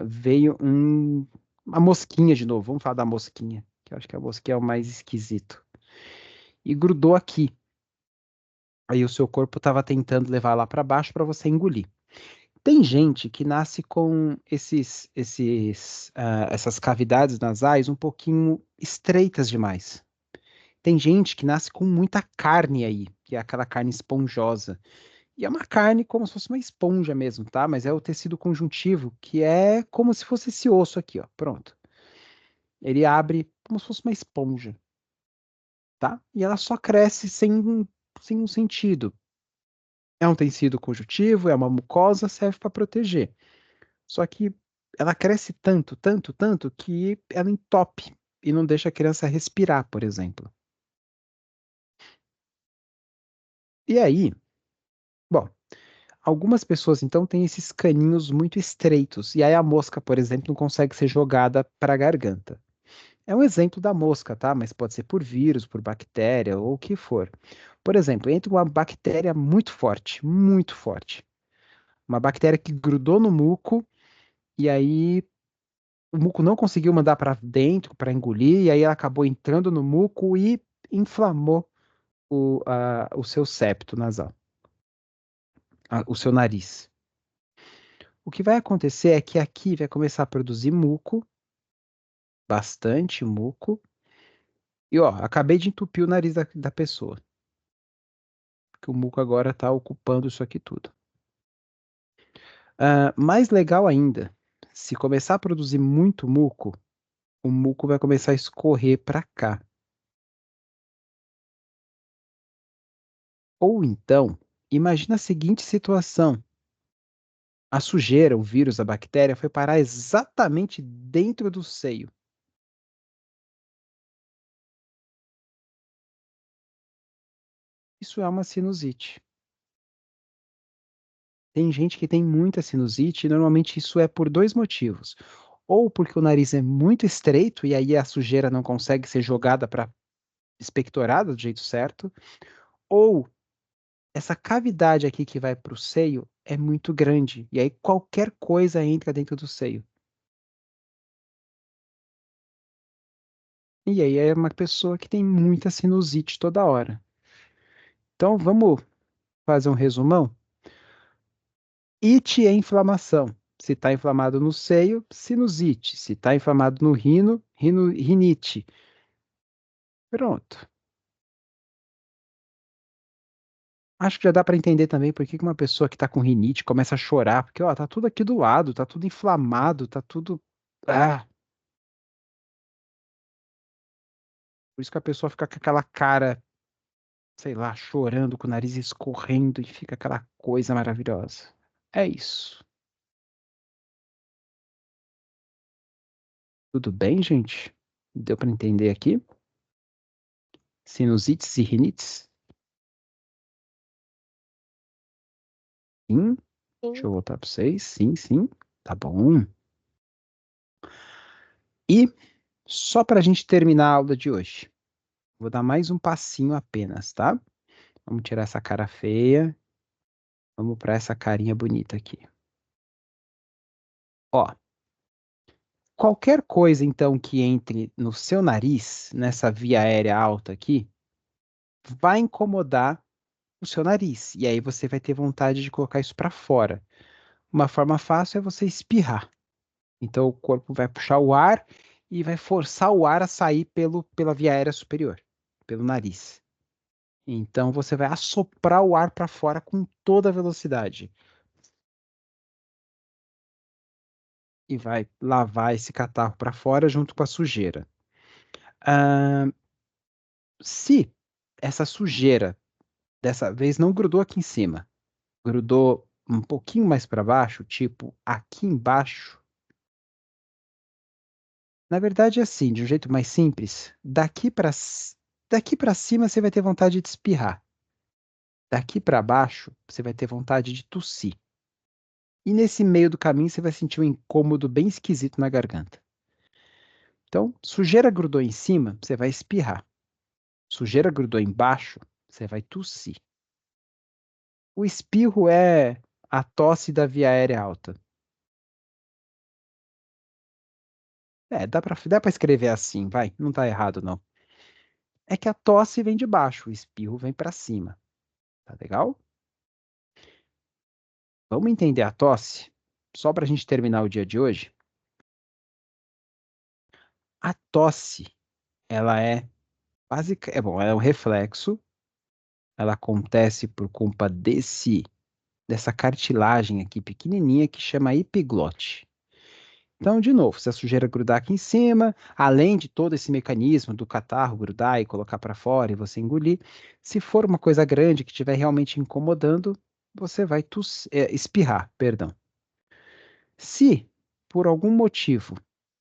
veio uma mosquinha de novo. Vamos falar da mosquinha, que eu acho que a mosquinha é o mais esquisito. E grudou aqui. Aí o seu corpo estava tentando levar lá para baixo para você engolir. Tem gente que nasce com essas cavidades nasais um pouquinho estreitas demais. Tem gente que nasce com muita carne aí, que é aquela carne esponjosa. E é uma carne como se fosse uma esponja mesmo, tá? Mas é o tecido conjuntivo, que é como se fosse esse osso aqui, ó. Pronto. Ele abre como se fosse uma esponja, tá? E ela só cresce sem um sentido. É um tecido conjuntivo, é uma mucosa, serve para proteger. Só que ela cresce tanto, tanto, tanto que ela entope e não deixa a criança respirar, por exemplo. E aí, bom, algumas pessoas então têm esses caninhos muito estreitos, e aí a mosca, por exemplo, não consegue ser jogada para a garganta. É um exemplo da mosca, tá? Mas pode ser por vírus, por bactéria ou o que for. Por exemplo, entra uma bactéria muito forte. Uma bactéria que grudou no muco e aí o muco não conseguiu mandar para dentro para engolir, e aí ela acabou entrando no muco e inflamou o seu septo nasal, o seu nariz. O que vai acontecer é que aqui vai começar a produzir muco, bastante muco, e ó, acabei de entupir o nariz da pessoa, que o muco agora está ocupando isso aqui tudo. Mais legal ainda, se começar a produzir muito muco, o muco vai começar a escorrer para cá. Ou então, imagina a seguinte situação: a sujeira, o vírus, a bactéria foi parar exatamente dentro do seio. Isso é uma sinusite. Tem gente que tem muita sinusite, e normalmente isso é por dois motivos. Ou porque o nariz é muito estreito e aí a sujeira não consegue ser jogada para expectorada do jeito certo, ou essa cavidade aqui que vai para o seio é muito grande e aí qualquer coisa entra dentro do seio. E aí é uma pessoa que tem muita sinusite toda hora. Então vamos fazer um resumão? Ite é inflamação. Se está inflamado no seio, sinusite. Se está inflamado no rino, rinite. Pronto. Acho que já dá para entender também por que que uma pessoa que está com rinite começa a chorar, porque ó, tá tudo aqui do lado, tá tudo inflamado, tá tudo. Ah, por isso que a pessoa fica com aquela cara, sei lá, chorando, com o nariz escorrendo e fica aquela coisa maravilhosa. É isso. Tudo bem, gente? Deu para entender aqui? Sinusites e rinites? Sim. Deixa Sim, eu voltar para vocês. Sim, sim. Tá bom. E só para a gente terminar a aula de hoje, vou dar mais um passinho apenas, tá? Vamos tirar essa cara feia. Vamos para essa carinha bonita aqui. Ó, qualquer coisa então que entre no seu nariz, nessa via aérea alta aqui, vai incomodar o seu nariz. E aí você vai ter vontade de colocar isso para fora. Uma forma fácil é você espirrar. Então o corpo vai puxar o ar e vai forçar o ar a sair pela via aérea superior, pelo nariz. Então você vai assoprar o ar para fora com toda a velocidade e vai lavar esse catarro para fora junto com a sujeira. Ah, se essa sujeira dessa vez não grudou aqui em cima, grudou um pouquinho mais para baixo, tipo aqui embaixo, na verdade é assim, de um jeito mais simples, daqui para cima você vai ter vontade de espirrar. Daqui para baixo você vai ter vontade de tossir. E nesse meio do caminho você vai sentir um incômodo bem esquisito na garganta. Então, sujeira grudou em cima, você vai espirrar. Sujeira grudou embaixo, você vai tossir. O espirro é a tosse da via aérea alta. Dá pra escrever assim, vai. Não tá errado, não. É que a tosse vem de baixo, o espirro vem para cima. Tá legal? Vamos entender a tosse? Só para a gente terminar o dia de hoje. A tosse, ela é básica, bom, ela é um reflexo, ela acontece por culpa dessa cartilagem aqui pequenininha que chama epiglote. Então, de novo, se a sujeira grudar aqui em cima, além de todo esse mecanismo do catarro grudar e colocar para fora e você engolir, se for uma coisa grande que estiver realmente incomodando, você vai espirrar, perdão. Se, por algum motivo,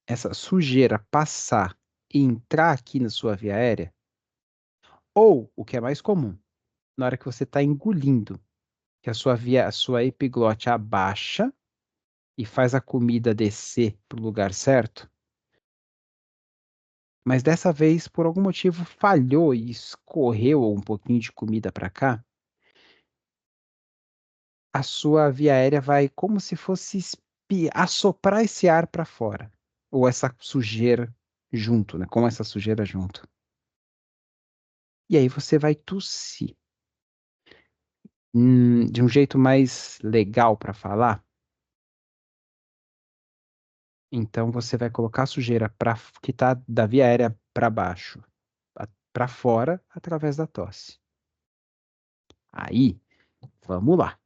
essa sujeira passar e entrar aqui na sua via aérea, ou, o que é mais comum, na hora que você está engolindo, que a sua epiglote abaixa e faz a comida descer para o lugar certo, mas dessa vez, por algum motivo, falhou e escorreu um pouquinho de comida para cá, a sua via aérea vai como se fosse assoprar esse ar para fora, ou essa sujeira junto, né? Com essa sujeira junto. E aí você vai tossir. De um jeito mais legal para falar, então você vai colocar a sujeira que está da via aérea para baixo, para fora, através da tosse. Aí, vamos lá.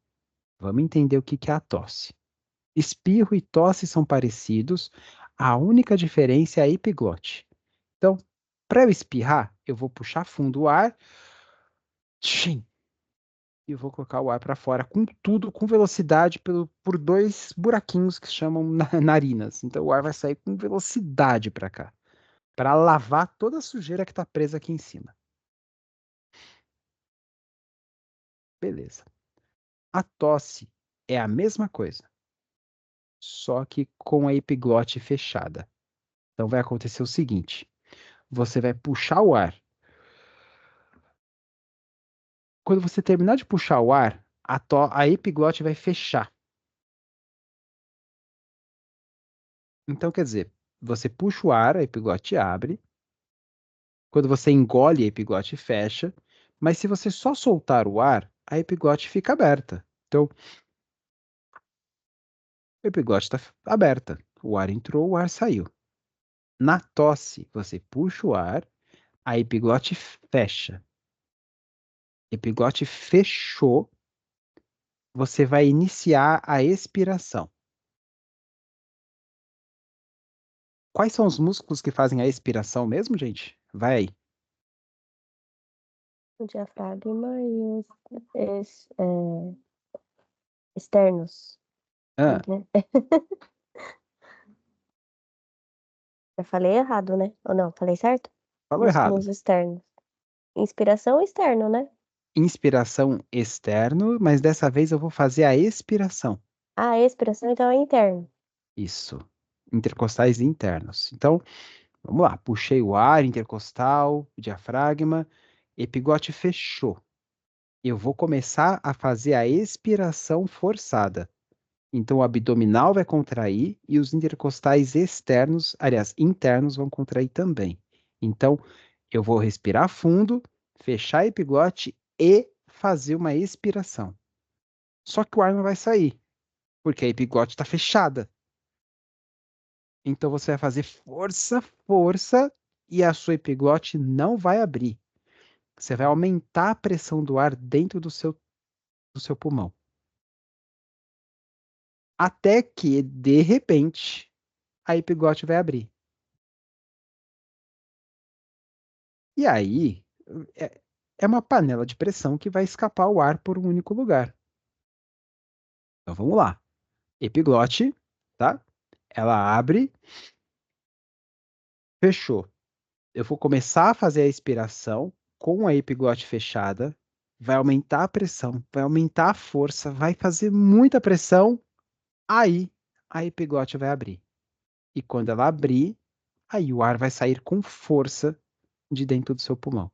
Vamos entender o que que é a tosse. Espirro e tosse são parecidos, a única diferença é a epiglote. Então, para eu espirrar, eu vou puxar fundo o ar, tchim, e vou colocar o ar para fora com tudo, com velocidade, por dois buraquinhos que se chamam narinas. Então, o ar vai sair com velocidade para cá, para lavar toda a sujeira que está presa aqui em cima. Beleza. A tosse é a mesma coisa, só que com a epiglote fechada. Então, vai acontecer o seguinte: você vai puxar o ar. Quando você terminar de puxar o ar, a epiglote vai fechar. Então, quer dizer, você puxa o ar, a epiglote abre. Quando você engole, a epiglote fecha. Mas se você só soltar o ar, a epiglote fica aberta. Então, a epiglote está aberta. O ar entrou, o ar saiu. Na tosse, você puxa o ar, a epiglote fecha. Epiglote fechou, você vai iniciar a expiração. Quais são os músculos que fazem a expiração mesmo, gente? Vai aí. O diafragma e os externos, Ah, né? Eu falei errado, né? Ou não? Falei certo? falou errado. Músculos externos. Inspiração externo, né? Inspiração externo, mas dessa vez eu vou fazer a expiração. Ah, expiração então é interno. Isso. Intercostais internos. Então, vamos lá. Puxei o ar, intercostal, diafragma, epigote fechou. Eu vou começar a fazer a expiração forçada. Então, o abdominal vai contrair e os intercostais externos, aliás, internos, vão contrair também. Então, eu vou respirar fundo, fechar a epiglote e fazer uma expiração. Só que o ar não vai sair, porque a epiglote está fechada. Então, você vai fazer força, força, e a sua epiglote não vai abrir. Você vai aumentar a pressão do ar dentro do seu pulmão. Até que, de repente, a epiglote vai abrir. E aí, é, é uma panela de pressão que vai escapar o ar por um único lugar. Então vamos lá. Epiglote, tá? Ela abre, fechou. Eu vou começar a fazer a expiração com a epiglote fechada. Vai aumentar a pressão, vai aumentar a força, vai fazer muita pressão. Aí a epiglote vai abrir. E quando ela abrir, aí o ar vai sair com força de dentro do seu pulmão.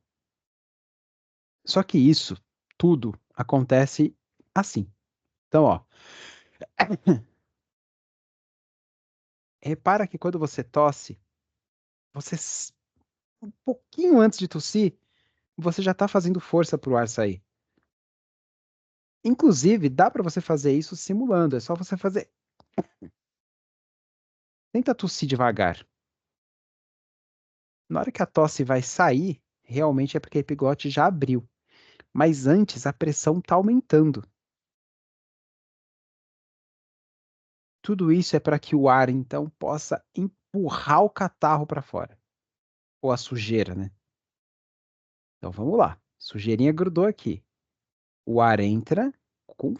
Só que isso tudo acontece assim. Então, ó, repara que quando você tosse, você um pouquinho antes de tossir, você já está fazendo força para o ar sair. Inclusive, dá para você fazer isso simulando. É só você fazer. Tenta tossir devagar. Na hora que a tosse vai sair, realmente é porque a epiglotite já abriu. Mas antes a pressão está aumentando. Tudo isso é para que o ar, então, possa empurrar o catarro para fora. Ou a sujeira, né? Então vamos lá. Sujeirinha grudou aqui. O ar entra com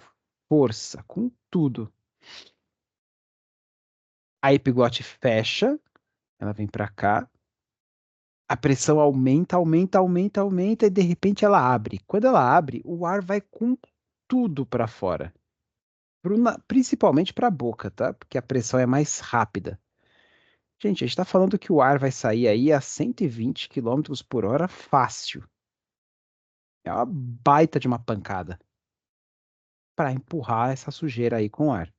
força, com tudo. A epiglote fecha, ela vem para cá. A pressão aumenta, aumenta, aumenta, aumenta e de repente ela abre. Quando ela abre, o ar vai com tudo para fora. Principalmente para a boca, tá? Porque a pressão é mais rápida. Gente, a gente está falando que o ar vai sair aí a 120 quilômetros por hora fácil. É uma baita de uma pancada para empurrar essa sujeira aí com o ar.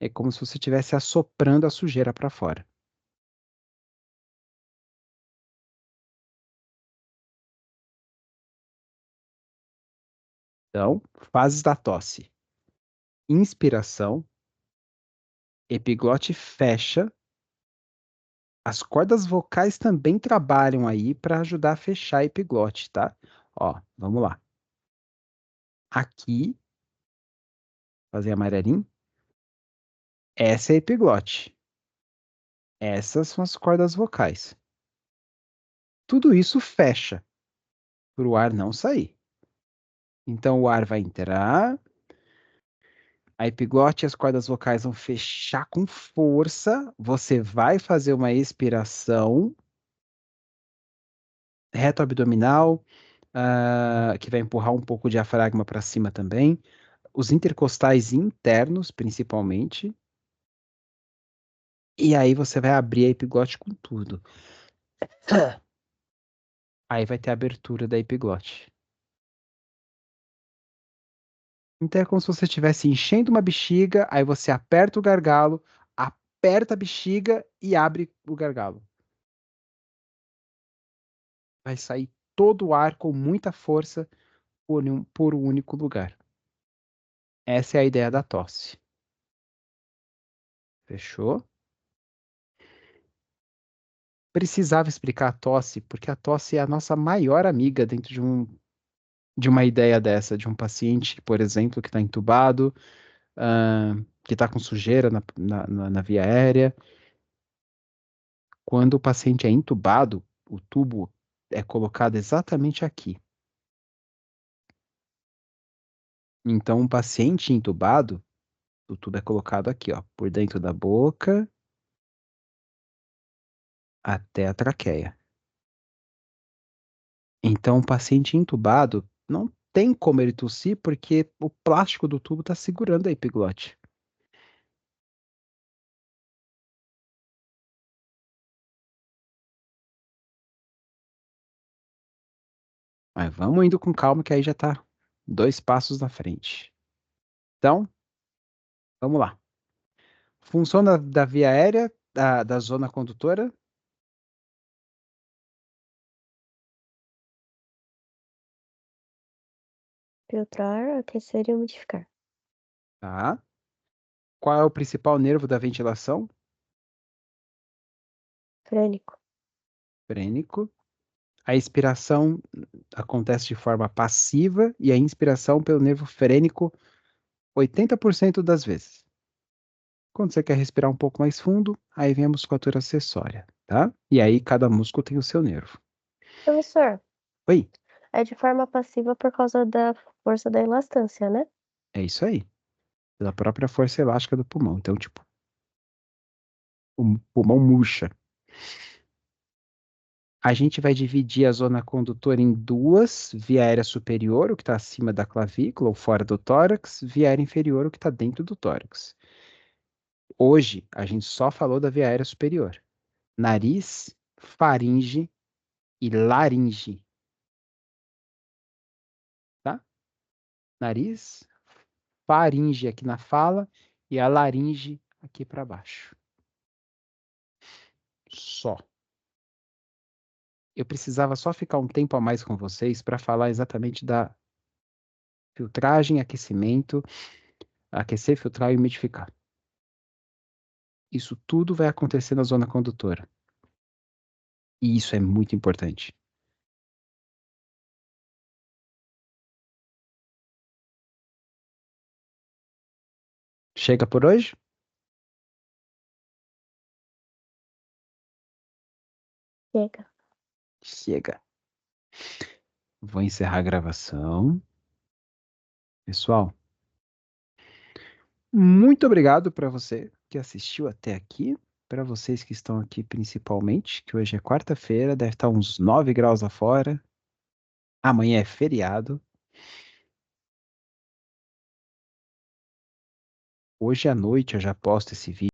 É como se você estivesse assoprando a sujeira para fora. Então, fases da tosse: inspiração, epiglote fecha. As cordas vocais também trabalham aí para ajudar a fechar a epiglote, tá? Ó, vamos lá. Aqui, fazer amarelinho. Essa é a epiglote. Essas são as cordas vocais. Tudo isso fecha para o ar não sair. Então o ar vai entrar, a epiglote e as cordas vocais vão fechar com força. Você vai fazer uma expiração reto abdominal, que vai empurrar um pouco o diafragma para cima também. Os intercostais internos, principalmente. E aí você vai abrir a epiglote com tudo. Aí vai ter a abertura da epiglote. Então é como se você estivesse enchendo uma bexiga, aí você aperta o gargalo, aperta a bexiga e abre o gargalo. Vai sair todo o ar com muita força por um único lugar. Essa é a ideia da tosse. Fechou? Precisava explicar a tosse, porque a tosse é a nossa maior amiga dentro de uma ideia dessa, de um paciente, por exemplo, que está entubado, que está com sujeira na via aérea. Quando o paciente é entubado, o tubo é colocado exatamente aqui. Então, um paciente entubado, o tubo é colocado aqui, ó, por dentro da boca até a traqueia. Então, um paciente entubado não tem como ele tossir porque o plástico do tubo está segurando a epiglote. Mas vamos indo com calma que aí já está 2 passos na frente. Então, vamos lá. Função da via aérea, da zona condutora, Filtrar, aquecer e umidificar. tá? Qual é o principal nervo da ventilação? Frênico. Frênico. A expiração acontece de forma passiva e a inspiração pelo nervo frênico 80% das vezes. Quando você quer respirar um pouco mais fundo, aí vem a musculatura acessória, tá? E aí cada músculo tem o seu nervo. Professor, Oi, é de forma passiva por causa da força da elastância, né? é isso aí. Pela própria força elástica do pulmão. Então, tipo, o pulmão murcha. A gente vai dividir a zona condutora em duas: via aérea superior, o que está acima da clavícula ou fora do tórax, via aérea inferior, o que está dentro do tórax. Hoje, a gente só falou da via aérea superior. Nariz, faringe e laringe. nariz, faringe aqui na fala e a laringe aqui para baixo. Só. Eu precisava só ficar um tempo a mais com vocês para falar exatamente da filtragem, aquecimento, aquecer, filtrar e umidificar. Isso tudo vai acontecer na zona condutora. E isso é muito importante. Chega por hoje? Chega. Chega. Vou encerrar a gravação. Pessoal, muito obrigado para você que assistiu até aqui. Para vocês que estão aqui principalmente, que hoje é quarta-feira, deve estar uns 9 graus lá fora. Amanhã é feriado. Hoje à noite eu já posto esse vídeo.